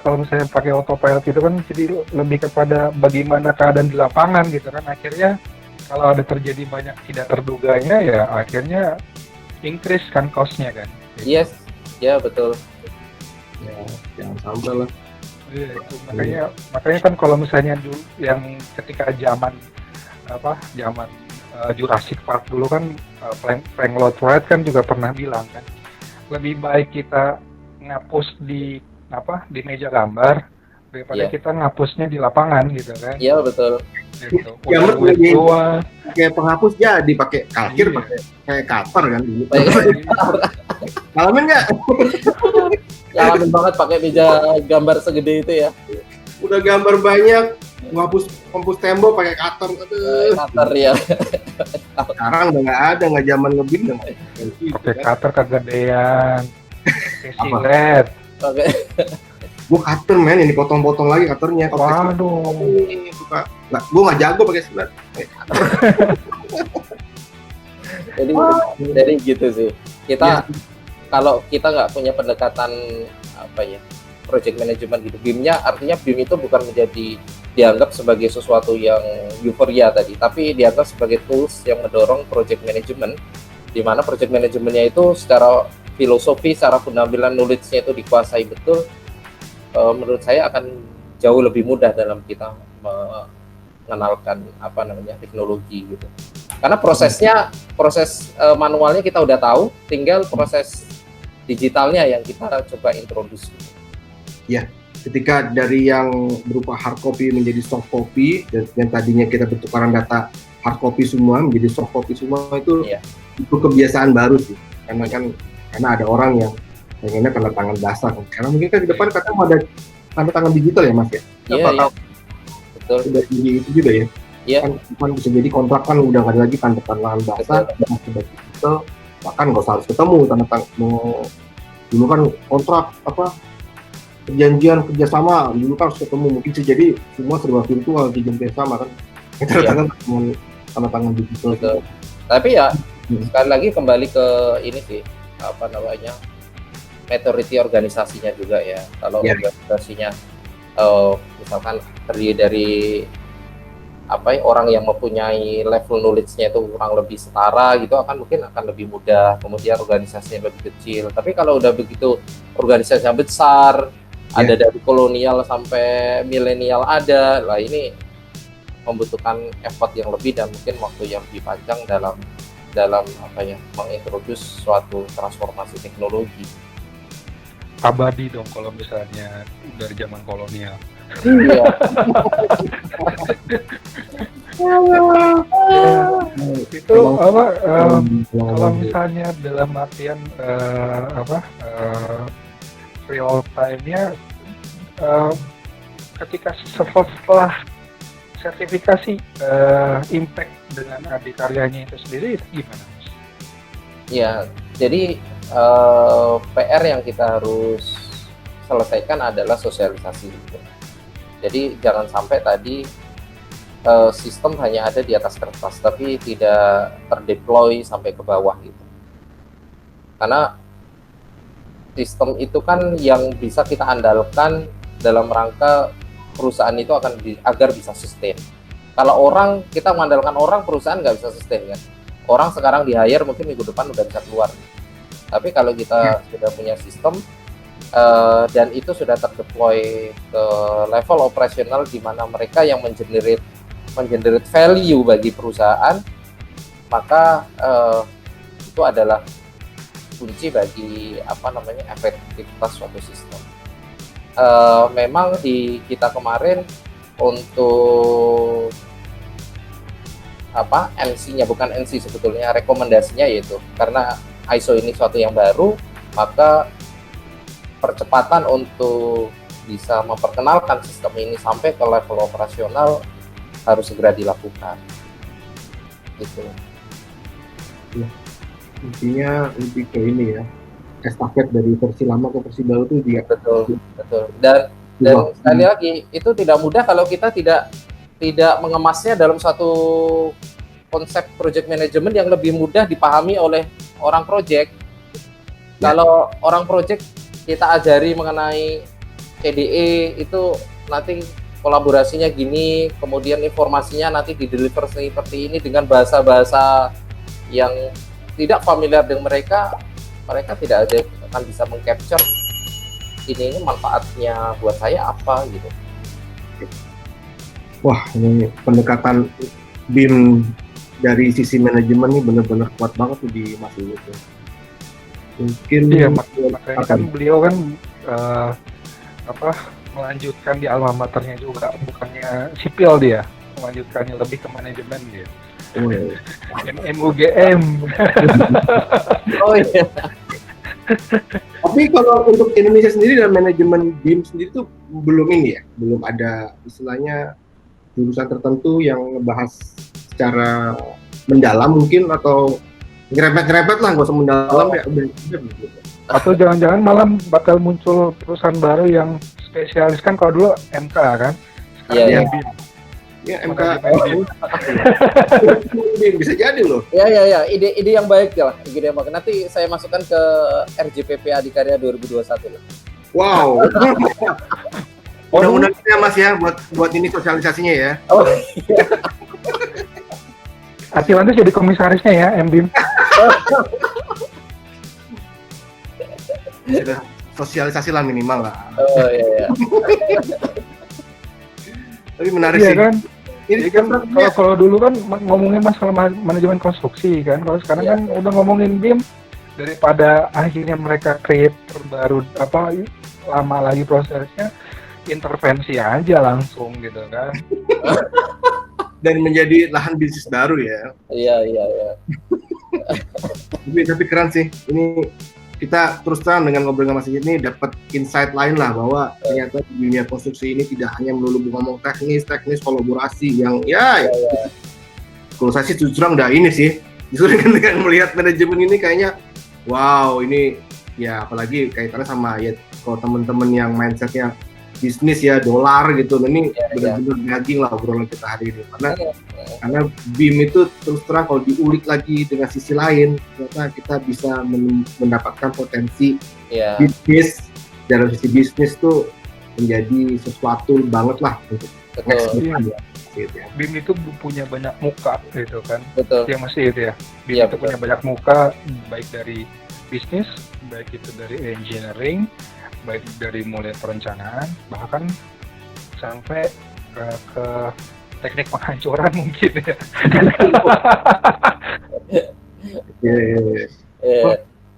kalau misalnya pakai autopilot itu kan jadi lebih kepada bagaimana keadaan di lapangan gitu kan, akhirnya kalau ada terjadi banyak tidak terduganya ya akhirnya increase kan cost-nya kan. Yes, ya betul. Ya, jangan sampai lah. Iya, itu makanya kan kalau misalnya dulu yang ketika zaman Jurassic Park dulu kan Frank Lloyd Wright kan juga pernah bilang kan lebih baik kita ngapus di meja gambar daripada kita ngapusnya di lapangan gitu kan. Iya betul. Gitu. Kayak penghapus jadi pakai kalkir, pakai kayak cutter kan dulu. Ngalamin nggak? Ngalamin banget pakai meja gambar segede itu ya. Udah gambar banyak, ngapus tembok pakai cutter. Cutter ya. Sekarang udah nggak zaman ngebim udah. Pakai cutter kegedean. Silet. Oke. Gue cutter men, ini potong-potong lagi cutternya. Waduh. Gue nggak jago pakai silet. Jadi gitu sih. Kalau kita nggak punya pendekatan project management gitu, BIM-nya artinya BIM itu bukan dianggap sebagai sesuatu yang euforia tadi, tapi dianggap sebagai tools yang mendorong project management, di mana project manajemennya itu secara filosofi, secara fundamental knowledge-nya itu dikuasai betul. Menurut saya akan jauh lebih mudah dalam kita mengenalkan teknologi gitu. Karena proses manualnya kita udah tahu, tinggal proses digitalnya yang kita coba introduce. Ya, ketika dari yang berupa hard copy menjadi soft copy, dan yang tadinya kita bertukaran data hard copy semua menjadi soft copy semua itu kebiasaan baru sih. Karena ada orang yang pengennya tanda tangan basah. Karena mungkin kan di depan katanya ada tanda tangan digital ya Mas ya. Iya. Betul. Sudah jadi itu juga ya. Iya. Kan bisa jadi kontrak kan udah nggak ada lagi tanda tangan basah, sudah digital. Bahkan nggak usah harus ketemu tanda tangan. Dulu kan kontrak perjanjian kerjasama dulu kan harus ketemu, mungkin sih jadi semua serba virtual di kerjasama kan. Tanda tangan digital. Betul. Tapi ya sekali lagi kembali ke ini sih maturity organisasinya juga ya. Kalau organisasinya misalkan terdiri dari orang yang mempunyai level knowledge-nya itu kurang lebih setara gitu, mungkin akan lebih mudah, kemudian organisasinya lebih kecil. Tapi kalau udah begitu organisasinya besar, ada dari kolonial sampai milenial ada, lah ini membutuhkan effort yang lebih dan mungkin waktu yang lebih panjang dalam mengintroduce suatu transformasi teknologi. Abadi dong kalau misalnya dari zaman kolonial. Iya. Itu kalau misalnya dalam artian real time-nya ketika setelah sertifikasi impact dengan adikaryanya itu sendiri itu gimana, Mas? Ya, jadi PR yang kita harus selesaikan adalah sosialisasi gitu. Jadi jangan sampai tadi sistem hanya ada di atas kertas tapi tidak terdeploy sampai ke bawah gitu. Karena sistem itu kan yang bisa kita andalkan dalam rangka perusahaan itu agar bisa sustain. Kalau kita mengandalkan orang, perusahaan nggak bisa sustain kan. Orang sekarang di hire mungkin minggu depan udah bisa keluar. Tapi kalau kita sudah punya sistem dan itu sudah terdeploy ke level operasional di mana mereka yang mengenerate value bagi perusahaan, maka itu adalah kunci bagi efektivitas suatu sistem. Memang di kita kemarin untuk NC-nya, bukan NC sebetulnya, rekomendasinya yaitu karena ISO ini suatu yang baru, maka percepatan untuk bisa memperkenalkan sistem ini sampai ke level operasional harus segera dilakukan. Gitu. Ya. Intinya lebih ke ini ya, estafet dari versi lama ke versi baru itu dia. Betul. Dan sekali lagi itu tidak mudah kalau kita tidak mengemasnya dalam satu konsep project management yang lebih mudah dipahami oleh orang project. Kalau orang project kita ajari mengenai CDE itu nanti kolaborasinya gini, kemudian informasinya nanti di-deliver seperti ini dengan bahasa-bahasa yang tidak familiar dengan mereka tidak akan bisa meng-capture ini manfaatnya buat saya apa gitu. Wah, ini pendekatan BIM dari sisi manajemen ini benar-benar kuat banget tuh di Mas Iwut. Mungkin makanya kan beliau kan melanjutkan di alma maternya juga, bukannya sipil dia, melanjutkannya lebih ke manajemen dia. MUGM. Oh iya. Tapi kalau untuk Indonesia sendiri dan manajemen BIM sendiri tuh belum ada istilahnya jurusan tertentu yang ngebahas secara mendalam mungkin, atau ngerepet lah, nggak usah mendalam ya udah gitu. Atau jangan-jangan malam bakal muncul perusahaan baru yang spesialis, kan kalau dulu MK kan, sekarang Iya. BIM. Ya MK bisa jadi loh. Ya, ide yang baik lah. Ide yang baik. Nanti saya masukkan ke RJPP Adikarya 2021 loh. Wow. Mudah-mudahan ya Mas ya buat ini sosialisasinya ya. Oh iya. Asiwantus jadi komisarisnya ya, MBIM. Sudah sosialisasi lah minimal lah. Oh iya. Tapi menarik iya sih. Kan? Ini kan kalau dulu kan ngomongin masalah manajemen konstruksi kan, kalau sekarang kan udah ngomongin BIM, daripada akhirnya mereka create terbaru lama lagi prosesnya, intervensi aja langsung gitu kan. Dan menjadi lahan bisnis baru ya. Iya. Tapi keren sih. Ini kita terus terang dengan ngobrol dengan Mas ini dapat insight lain lah, bahwa ternyata di dunia konstruksi ini tidak hanya melulu ngomong teknis kolaborasi yang kalau saya sih justru udah ini sih, justru dengan melihat manajemen ini kayaknya wow, ini ya apalagi kaitannya sama ya kalau teman-teman yang mindsetnya bisnis ya, dolar gitu, ini benar-benar daging lah obrolan kita hari ini, karena BIM itu terus terang kalau diulik lagi dengan sisi lain, ternyata kita bisa mendapatkan potensi bisnis dalam sisi bisnis tuh menjadi sesuatu banget lah untuk next depan ya. Gitu ya. BIM itu punya banyak muka gitu kan. Betul. Yang masih itu ya. BIM itu punya banyak muka, baik dari bisnis, baik itu dari engineering, baik dari mulai perencanaan, bahkan sampai ke teknik penghancuran mungkin ya.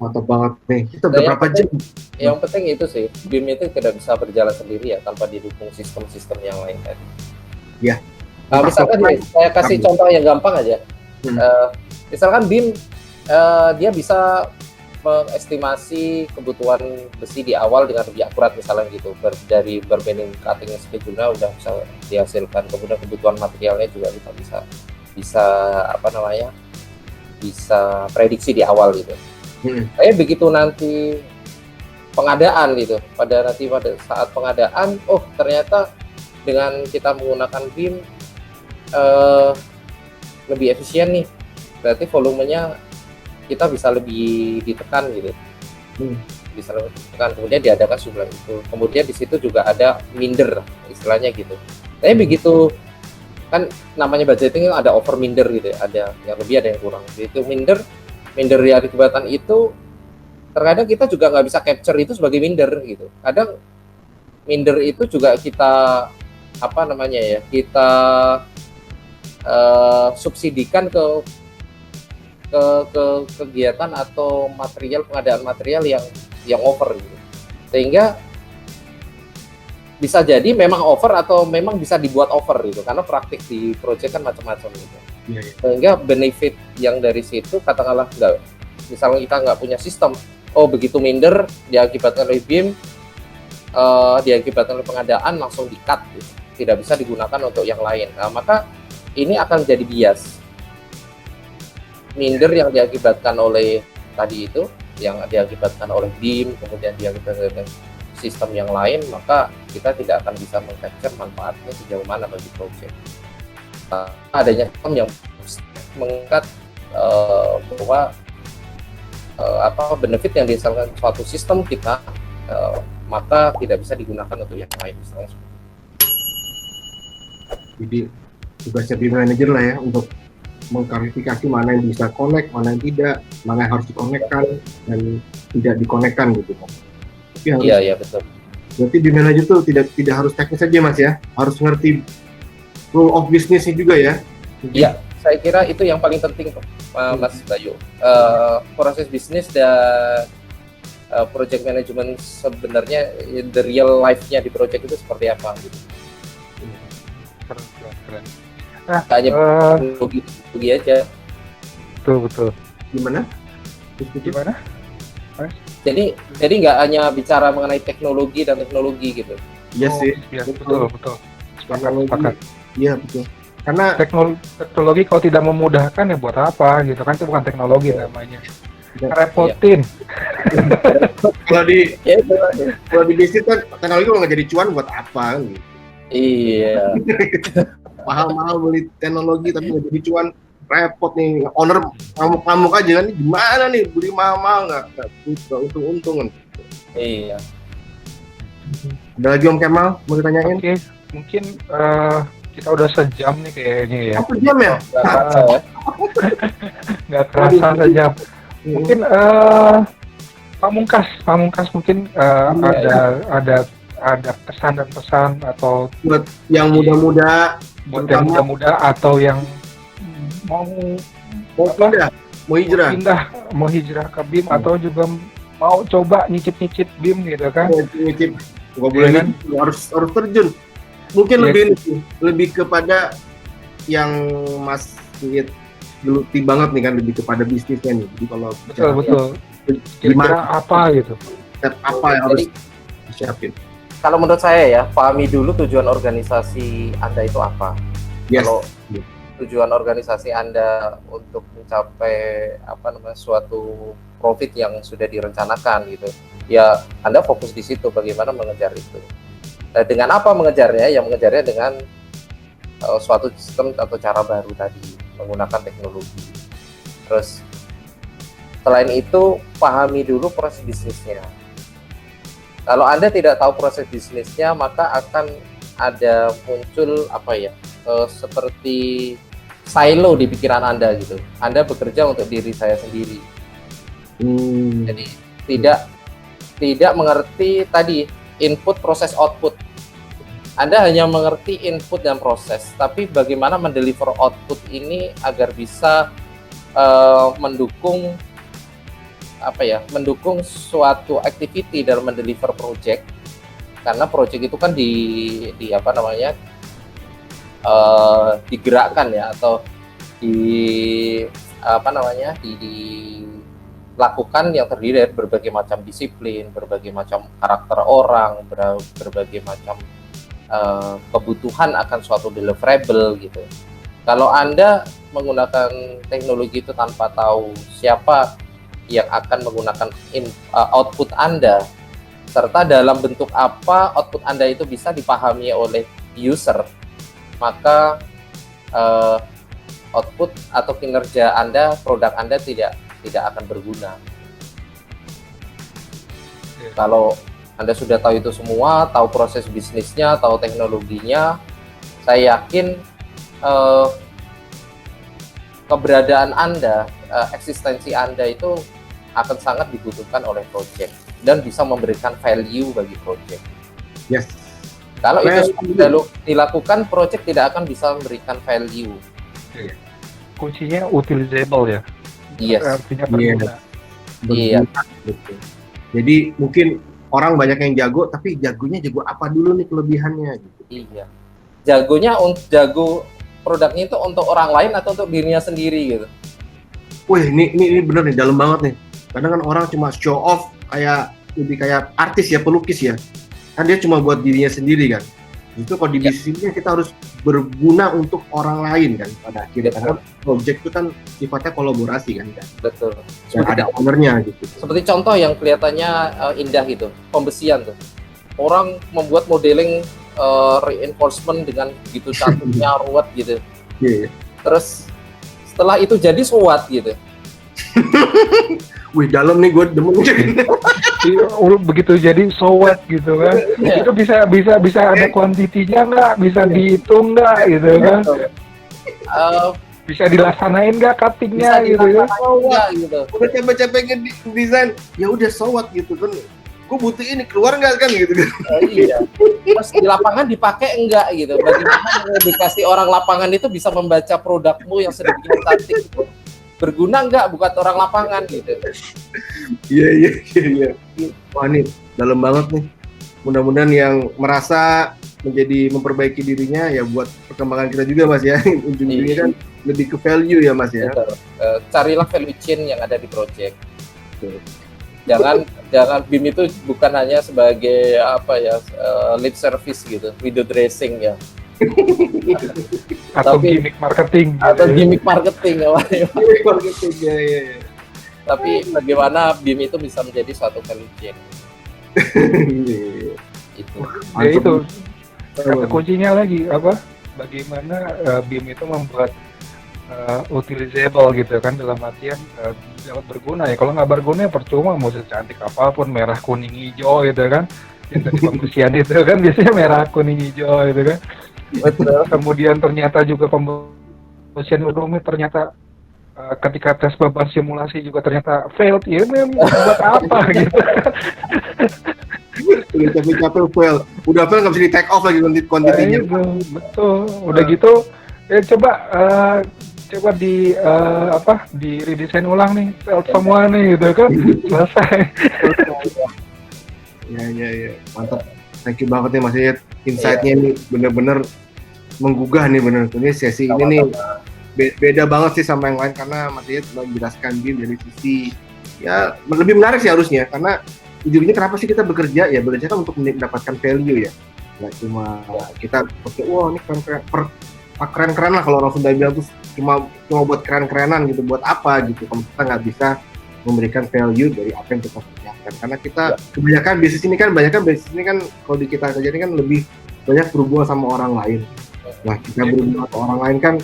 Mantap banget nih. Kita berapa jam? Yang penting itu sih, BIM itu tidak bisa berjalan sendiri ya tanpa didukung sistem-sistem yang lain tadi. Ya. Misalkan saya kasih contoh yang gampang aja. Misalkan BIM dia bisa mengestimasi kebutuhan besi di awal dengan lebih akurat misalnya gitu. Dari berbanding cutting schedule-nya udah bisa dihasilkan. Kemudian kebutuhan materialnya juga kita bisa apa namanya? Bisa prediksi di awal gitu. Tapi begitu nanti pengadaan gitu, pada saat pengadaan, oh ternyata dengan kita menggunakan BIM lebih efisien nih, berarti volumenya kita bisa lebih ditekan gitu, bisa lebih ditekan, kemudian diadakan jumlah itu, kemudian di situ juga ada minder istilahnya gitu. Tapi begitu kan namanya budgeting ada over minder gitu ya, ada yang lebih ada yang kurang. Itu minder yang akibatkan itu terkadang kita juga nggak bisa capture itu sebagai minder gitu. Kadang minder itu juga kita apa namanya ya, kita subsidikan ke kegiatan atau pengadaan material yang over gitu. Sehingga bisa jadi memang over atau memang bisa dibuat over gitu, karena praktik di project kan macam-macam gitu. Sehingga benefit yang dari situ katakanlah misalnya kita nggak punya sistem, oh begitu minder diakibatkan oleh BIM, diakibatkan oleh pengadaan langsung di-cut gitu. Tidak bisa digunakan untuk yang lain. Nah, maka ini akan jadi bias. Minder yang diakibatkan oleh tadi itu, yang diakibatkan oleh BIM, kemudian diakibatkan oleh sistem yang lain, maka kita tidak akan bisa mengcapture manfaatnya sejauh mana bagi proyek. Adanya sistem yang mengangkat bahwa benefit yang dihasilkan suatu sistem kita, maka tidak bisa digunakan untuk yang lain misalnya. Jadi tugasnya BIM manager lah ya untuk mengklarifikasi mana yang bisa connect, mana yang tidak, mana yang harus dikonekkan dan tidak dikonekkan gitu kan. Iya betul. Berarti BIM manager tuh tidak harus teknis saja Mas ya, harus ngerti rule of business-nya juga ya. Iya, saya kira itu yang paling penting Mas Bayu. Proses bisnis dan project management sebenarnya the real life-nya di project itu seperti apa gitu. Keren. Hanya teknologi aja. Betul. Gimana? Jadi nggak hanya bicara mengenai teknologi gitu. Iya sih. Iya, betul. Sepakat. Iya betul. Karena teknologi kalau tidak memudahkan ya buat apa gitu kan, itu bukan teknologi namanya. Repotin. Kalau di bisnis kan teknologi kalau nggak jadi cuan buat apa gitu. Iya. Mahal-mahal beli teknologi tapi nggak jadi cuan, repot nih. Owner ngamuk aja kan, gimana nih beli mahal-mahal nggak untung-untungan. Iya. Ada lagi Om Kemal mau ditanyain? Oke, mungkin kita udah sejam nih kayaknya ya. Apa jam ya? Nggak kerasa sejam. Mungkin Pamungkas mungkin ada kesan dan pesan atau buat yang muda-muda, buat yang muda-muda atau yang mau hijrah ke BIM atau juga mau coba nyicip BIM gitu kan. Nyicip nggak boleh kan? harus terjun. Mungkin lebih kepada yang Mas lihat geluti banget nih kan, lebih kepada bisnisnya nih. Jadi kalau betul. Kira-kira apa gitu? Step apa yang harus disiapin? Kalau menurut saya ya, pahami dulu tujuan organisasi Anda itu apa. Yes. Kalau tujuan organisasi Anda untuk mencapai suatu profit yang sudah direncanakan gitu, ya Anda fokus di situ bagaimana mengejar itu. Dengan apa mengejarnya? Ya mengejarnya dengan suatu sistem atau cara baru tadi, menggunakan teknologi. Terus selain itu pahami dulu proses bisnisnya. Kalau Anda tidak tahu proses bisnisnya, maka akan ada muncul seperti silo di pikiran Anda gitu. Anda bekerja untuk diri saya sendiri. Jadi tidak mengerti tadi input, proses, output. Anda hanya mengerti input dan proses, tapi bagaimana mendeliver output ini agar bisa mendukung suatu activity dalam mendeliver project, karena project itu kan digerakkan ya, atau lakukan yang terdiri dari berbagai macam disiplin, berbagai macam karakter orang, berbagai macam kebutuhan akan suatu deliverable gitu. Kalau Anda menggunakan teknologi itu tanpa tahu siapa yang akan menggunakan output Anda, serta dalam bentuk apa output Anda itu bisa dipahami oleh user, maka output atau kinerja Anda, produk Anda tidak akan berguna. Kalau Anda sudah tahu itu semua, tahu proses bisnisnya, tahu teknologinya, saya yakin keberadaan Anda, eksistensi Anda itu akan sangat dibutuhkan oleh project dan bisa memberikan value bagi project. Yes. Kalau itu sudah dilakukan, project tidak akan bisa memberikan value. Kuncinya utilizable ya. Yes. Artinya berguna. Iya. Betul. Jadi mungkin orang banyak yang jago, tapi jagonya jago apa dulu nih kelebihannya? Gitu. Iya. Jago produknya itu untuk orang lain atau untuk dirinya sendiri gitu. Wih, ini bener nih, dalam banget nih. Kadang kan orang cuma show off, lebih kayak artis ya, pelukis ya. Kan dia cuma buat dirinya sendiri kan. Itu kalau di bisnis ini kita harus berguna untuk orang lain kan pada akhirnya. Karena project itu kan sifatnya kolaborasi kan. Betul. Dan ada ownernya gitu. Seperti contoh yang kelihatannya indah gitu, pembesian tuh. Orang membuat modeling reinforcement dengan begitu cantiknya, ruwet gitu. Yeah. Terus setelah itu jadi SWOT gitu. Wih, dalam nih, gue demen. Begitu jadi so what gitu kan. Itu bisa ada kuantitinya nggak, bisa dihitung nggak gitu kan. Bisa dilaksanain nggak cuttingnya gitu ya. Gitu. Udah capek-capek desain, ya udah so what gitu kan. Gue butuh ini, keluar nggak kan gitu kan. Iya. Terus di lapangan dipakai enggak gitu. Bagaimana dikasih orang lapangan itu bisa membaca produkmu yang sedemikian cantik gitu. Berguna enggak buat orang lapangan gitu. Iya. Wah, nih dalam banget nih. Mudah-mudahan yang merasa memperbaiki dirinya ya buat perkembangan kita juga Mas ya. Ujung-ujungnya kan lebih ke value ya Mas ya. Carilah value chain yang ada di project. Jangan BIM itu bukan hanya sebagai lip service gitu, window dressing ya. Atau gimmick marketing. Atau gimmick marketing ya. Iya. Tapi bagaimana BIM itu bisa menjadi suatu value chain. Itu. Ya itu. Kata kuncinya lagi bagaimana BIM itu membuat utilizable gitu kan, dalam artian dapat berguna ya. Kalau nggak berguna percuma mau secantik apapun, merah kuning hijau gitu kan. Yang tadi pembersihan itu kan biasanya merah kuning hijau gitu kan. Betul. Kemudian ternyata juga pembersihan rumit ternyata ketika tes beban simulasi juga ternyata failed, ya buat apa gitu. Udah capek-capek fail nggak bisa di take off lagi kuantitinya. Betul. Udah gitu ya coba di redesign ulang nih, failed semua nih gitu kan. Selesai. Ya, mantap. Thank you banget nih Mas Yed. Insight-nya nih bener-bener menggugah nih bener. Ini sesi ini nih beda banget sih sama yang lain karena Mas Yed menjelaskan BIM dari sisi ya lebih menarik sih harusnya, karena ujungnya kenapa sih kita bekerja ya, bekerja kan untuk mendapatkan value ya. Nggak cuma kita pakai wah ini keren-keren lah kalau orang Sunda bilang tuh cuma buat keren-kerenan gitu, buat apa gitu kalau kita nggak bisa memberikan value dari apa yang kita kerjakan. Karena kita kebanyakan bisnis ini kan kalau di kita kerja ini kan lebih banyak berhubungan sama orang lain. Nah, kita berhubungan sama orang lain kan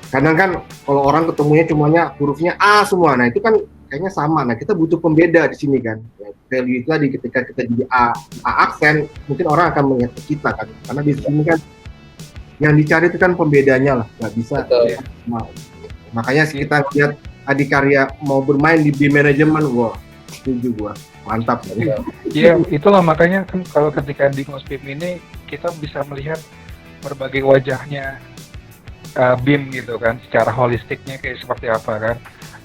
kadang kan kalau orang ketemunya cumanya hurufnya A semua. Nah, itu kan kayaknya sama. Nah, kita butuh pembeda di sini kan. Ya, value itu tadi ketika kita jadi A aksen, mungkin orang akan melihat ke kita kan. Karena di sini kan yang dicari itu kan pembedanya lah, nggak bisa. Nah, makanya kita lihat Adikarya mau bermain di BIM manajemen, wah setuju gua, mantap. Iya, itulah makanya kan kalau ketika di Ngospim ini kita bisa melihat berbagai wajahnya BIM gitu kan, secara holistiknya kayak seperti apa kan.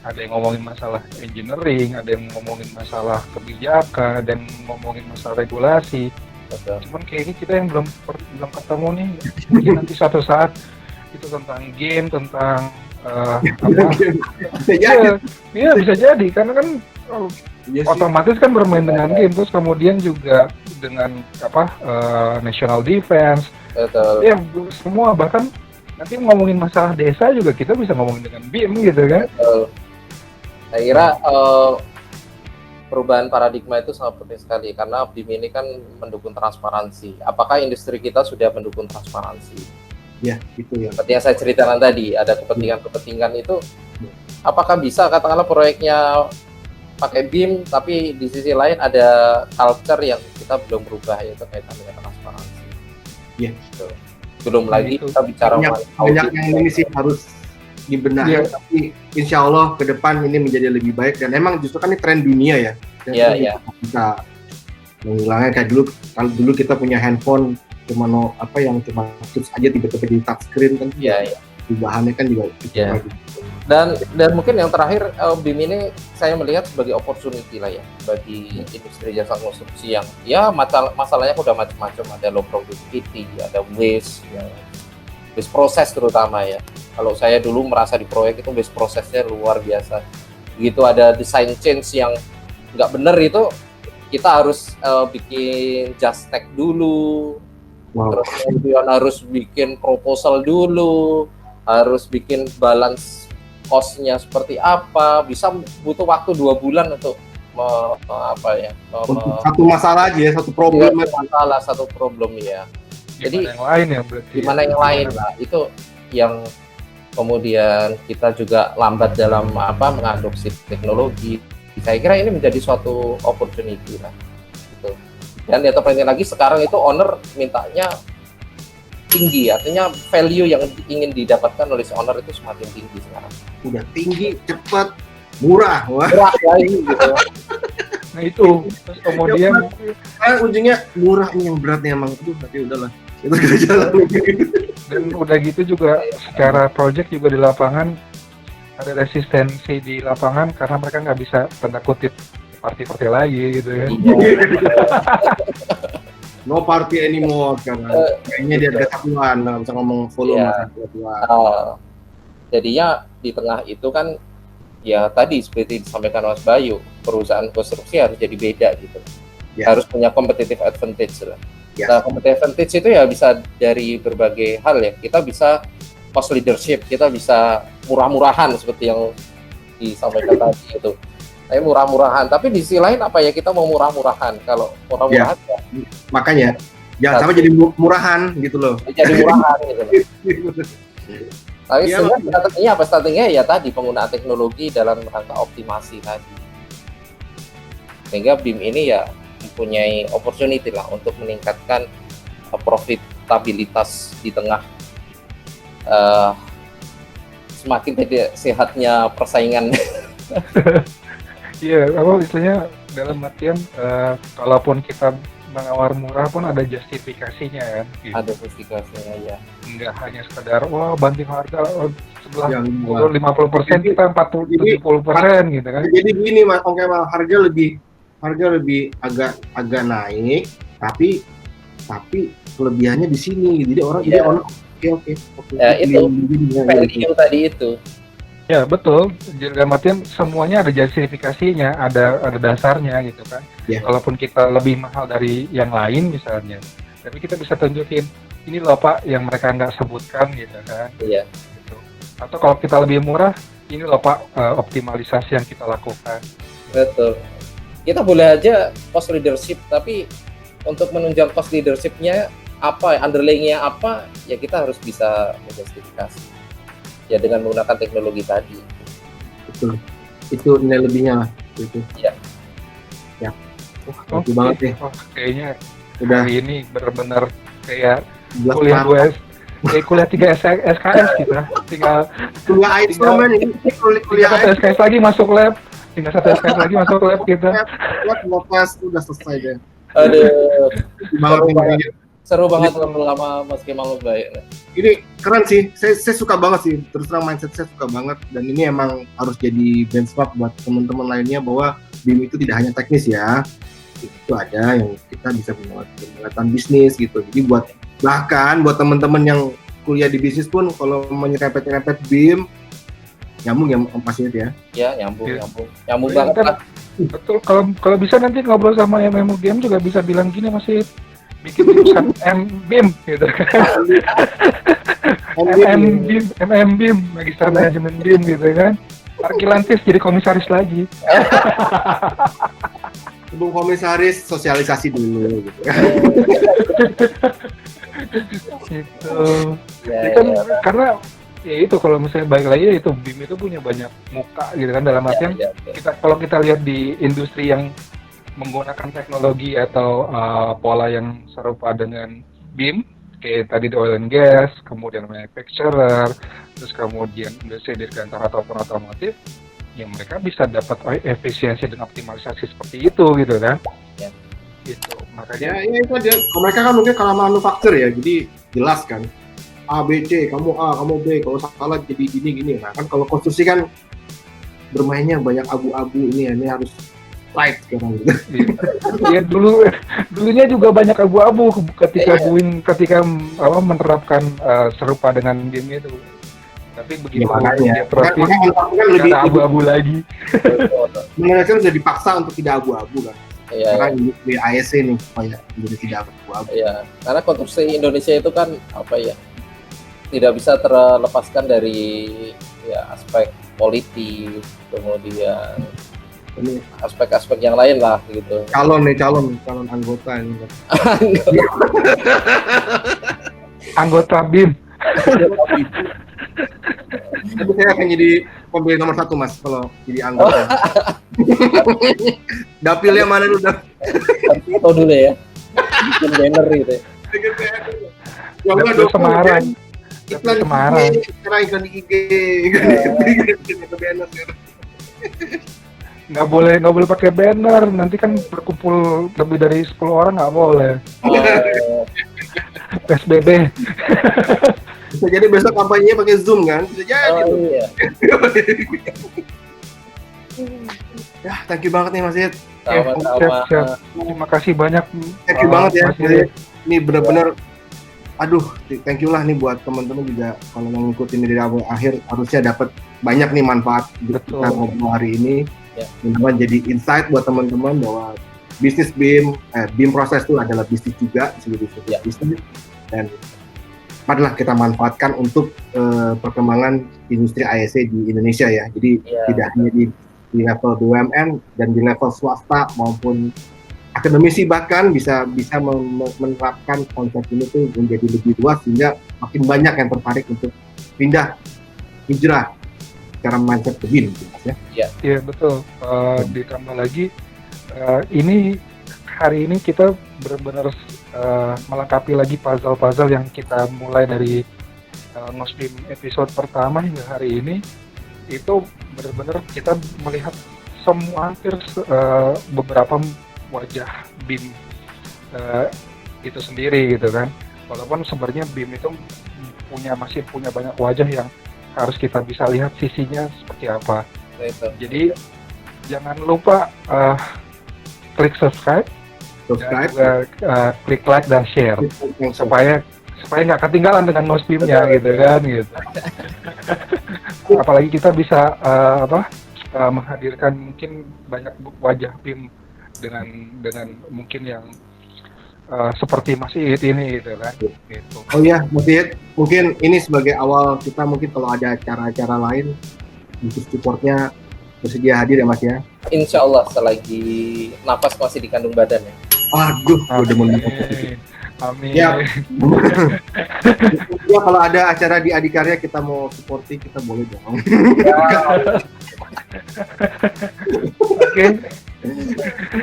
Ada yang ngomongin masalah engineering, ada yang ngomongin masalah kebijakan, ada yang ngomongin masalah regulasi. Cuman kayaknya kita yang belum ketemu nih, mungkin nanti suatu saat itu tentang game, tentang Iya bisa jadi karena kan Oh, Iya sih. otomatis kan bermain dengan game, terus kemudian juga dengan national defense, Betul. ya semua, bahkan nanti ngomongin masalah desa juga kita bisa ngomongin dengan BIM gitu kan. Betul. Saya kira perubahan paradigma itu sangat penting sekali karena BIM ini kan mendukung transparansi. Apakah industri kita sudah mendukung transparansi? Ya, itu ya. Seperti yang saya ceritakan tadi, ada kepentingan itu. Apakah bisa katakanlah proyeknya pakai BIM, tapi di sisi lain ada culture yang kita belum berubah, yaitu kaitan dengan transparansi. Iya. Gitu. Belum lagi Gitu. kita bicara Banyak yang ini sih harus dibenahi, Iya. tapi insya Allah ke depan ini menjadi lebih baik, dan emang justru kan ini tren dunia ya. Dan Iya, ini iya. Bisa menghilangnya kayak dulu, kalau dulu kita punya handphone cuma yang cuma touch aja tiba-tiba di touchscreen kan. Iya, iya. Perubahannya kan juga Iya. Dan mungkin yang terakhir, BIM ini saya melihat sebagai opportunity lah ya bagi industri jasa konstruksi yang ya masalahnya udah macam-macam, ada low productivity, ada waste proses terutama ya. Kalau saya dulu merasa di proyek itu waste prosesnya luar biasa. Begitu ada design change yang nggak bener itu, kita harus bikin just tag dulu, terus kemudian harus bikin proposal dulu, harus bikin balance cost-nya seperti apa, bisa butuh waktu 2 bulan untuk satu masalah aja ya, satu problem. Satu problem ya. Jadi yang lain ya berarti. Gimana yang lain lah, itu yang kemudian kita juga lambat dalam mengadopsi teknologi. Saya kira ini menjadi suatu opportunity lah. Gitu. Dan yang terpenting lagi sekarang itu owner mintanya tinggi, artinya value yang ingin didapatkan oleh si owner itu semakin tinggi sekarang. Udah tinggi, cepat, murah. Wah. Murah lagi gitu. Nah itu, terus kemudian Ujungnya murah ini yang beratnya emang. Aduh, tapi udahlah. Itu kita jalan. dan udah gitu juga secara project juga di lapangan ada resistensi di lapangan karena mereka nggak bisa tanda kutip party lagi gitu ya. No party anymore karena kayaknya dia ada satuan, nggak bisa ngomong volume satuan. Jadinya di tengah itu kan ya tadi seperti disampaikan Mas Bayu, perusahaan konstruksi harus jadi beda gitu. Ya. Harus punya competitive advantage lah. Ya. Nah, competitive advantage itu ya bisa dari berbagai hal ya. Kita bisa cost leadership, kita bisa murah-murahan seperti yang disampaikan tadi itu. Saya murah-murahan, tapi di sisi lain apa ya, kita mau murah-murahan. Kalau murah-murahan ya. Makanya jangan sampai jadi murahan gitu loh. Jadi murahan gitu loh. Tapi Iya, sebenarnya strateginya apa? Strateginya ya tadi penggunaan teknologi dalam rangka optimasi tadi. Sehingga BIM ini ya mempunyai opportunity lah untuk meningkatkan profitabilitas di tengah semakin tidak sehatnya persaingan. Iya, apa istilahnya dalam artian kalaupun kita menawar murah pun ada justifikasinya kan. Gitu. Ada justifikasinya ya. Enggak hanya sekedar banting harga sebelah Yang 50% kita 40-70% gitu kan. Jadi gini Mas, harga lebih agak naik, tapi kelebihannya di sini. Jadi orang oke. Ya itu value tadi itu. Ya betul. Jadi dalam artian semuanya ada justifikasinya, ada dasarnya gitu kan. Ya. Walaupun kita lebih mahal dari yang lain misalnya, tapi kita bisa tunjukin ini loh Pak yang mereka nggak sebutkan gitu kan. Iya. Gitu. Atau kalau kita lebih murah, ini loh Pak optimalisasi yang kita lakukan. Betul. Kita boleh aja cost leadership, tapi untuk menunjang cost leadership-nya apa, underlying-nya apa, ya kita harus bisa menjustifikasi. Ya dengan menggunakan teknologi tadi. Betul. Itu nilai lebihnya lah. Gitu. Iya. Ya. Oke banget nih. Kayaknya Udah hari ini benar-benar kayak 11 kuliah tahun. kuliah 3 SKS kita. Tinggal Kuliah ISO men, ini kuliah satu SKS lagi masuk lab. Tinggal satu SKS lagi masuk lab kita. lepas udah selesai deh. Aduh. Banget. Seru banget lama Mas Kemal baik. Ini keren sih, saya suka banget sih, terus terang mindset saya suka banget, dan ini emang harus jadi benchmark buat teman-teman lainnya bahwa BIM itu tidak hanya teknis ya, itu ada yang kita bisa membuat bisnis gitu. Jadi bahkan buat teman-teman yang kuliah di bisnis pun kalau menyerempet BIM Nyambung ya Mas Yud ya. Ya, nyambung Iya. nyambung Iya, banget kan. lah. Betul, kalau bisa nanti ngobrol sama MMU Game juga bisa bilang gini masih bikin tulisan BIM gitu kan. MM BIM, Magister Manajemen BIM gitu kan. Arkilantis jadi komisaris lagi. Sebelum komisaris sosialisasi dulu gitu. Gitu. Ya, Jadi kan ya, karena ya itu kalau misalnya balik lagi ya itu BIM itu punya banyak muka gitu kan, dalam artian ya. kalau kita lihat di industri yang menggunakan teknologi atau pola yang serupa dengan BIM, kayak tadi di oil and gas, kemudian manufacturer, terus kemudian industri di kantor ataupun otomotif, ya mereka bisa dapat efisiensi dan optimalisasi seperti itu gitu kan. Ya. Gitu. Makanya Ya itu aja. Kalau mereka kan mungkin kalau manufaktur ya, jadi jelas kan. A, B, C, kamu A, kamu B, kalau salah jadi gini. Nah kan kalau konstruksi kan bermainnya banyak abu-abu ini harus light sekarang gitu. ya dulunya juga banyak abu-abu ketika menerapkan serupa dengan game itu. Tapi begitu dia profit, kan lebih ada abu-abu lagi. Mengenai sudah dipaksa untuk tidak abu-abu kan. Iya. Karena di ASC nih supaya menjadi tidak abu-abu. Iya, karena konstruksi Indonesia itu kan apa ya? Tidak bisa terlepaskan dari ya aspek politik, kemudian Ini aspek-aspek yang lain lah gitu. calon anggota ini. Anggota BIM. Tapi saya akan jadi pembeli nomor 1 Mas kalau jadi anggota. Dapilnya mana dulu? Tahu dulu ya. Bikin banner gitu. Dapil Semarang. Iklan Semarang. Sekarang iklan di IG. Nggak boleh pakai banner, nanti kan berkumpul lebih dari 10 orang nggak boleh. PSBB. Bisa jadi besok kampanyenya pakai Zoom kan? Bisa jadi. Iya. Ya, thank you banget nih Mas Yid. Sama-sama. Siap. Terima kasih banyak. Thank you banget ya. Mas Yid. Ini benar-benar aduh, thank you lah nih buat teman-teman juga kalau yang ngikutin dari awal akhir harusnya dapat banyak nih manfaat Betul. kita ngobrol hari ini. Ya. Mudah-mudahan jadi insight buat teman-teman bahwa bisnis BIM, BIM proses itu adalah bisnis juga, Ya. bisnis dan marilah kita manfaatkan untuk perkembangan industri AEC di Indonesia ya. Jadi Ya. tidak hanya di level BUMN dan di level swasta maupun akademisi bahkan bisa menerapkan konsep ini tuh menjadi lebih luas sehingga makin banyak yang tertarik untuk pindah hijrah cara mindset ke BIM gitu, Mas, ya. Iya betul. Ditambah lagi ini hari ini kita benar-benar melengkapi lagi puzzle-puzzle yang kita mulai dari Ngosbim episode pertama hingga hari ini, itu benar-benar kita melihat hampir beberapa wajah BIM itu sendiri gitu kan. Walaupun sebenarnya BIM itu masih punya banyak wajah yang harus kita bisa lihat sisinya seperti apa. Gitu. Jadi jangan lupa klik subscribe dan juga klik like dan share supaya nggak ketinggalan dengan Ngosbimnya gitu kan gitu. Apalagi kita bisa menghadirkan mungkin banyak wajah BIM dengan mungkin yang seperti Mas Iit ini gitu kan gitu. Oh iya, mungkin ini sebagai awal kita mungkin kalau ada acara-acara lain untuk supportnya bersedia hadir ya Mas ya. Insya Allah selagi napas masih di kandung badan ya. Aduh, udah mau Amin. Ya. Ya kalau ada acara di Adikarya kita mau supporting kita boleh dong. Oke.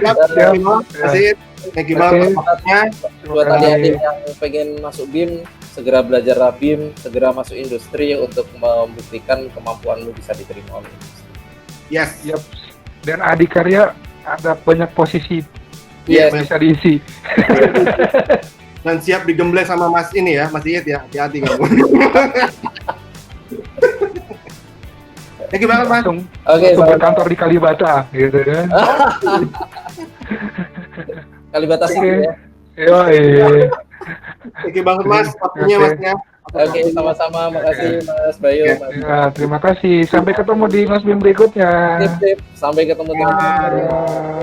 Siap. Thank you banget tempatnya. Buat adik-adik yang pengen masuk BIM, segera belajar BIM, segera masuk industri untuk membuktikan kemampuanmu bisa diterima oleh industri. Yes. Yap. Dan Adikarya ada banyak posisi Yes. yang bisa diisi. Dan siap digembleng sama Mas ini ya, Mas Iit ya. Hati-hati kamu. Thank you banget Mas. Langsung Oke, berkantor di Kalibata gitu kan. Kalibata City ya. Iya. Thank you banget Mas, waktunya Oke. Masnya. Oke, sama-sama. Makasih Mas Bayu. Oke. Mas. Ya, terima kasih. Sampai ketemu di Nosbim berikutnya. Sip, sip. Sampai ketemu teman-teman. Bye.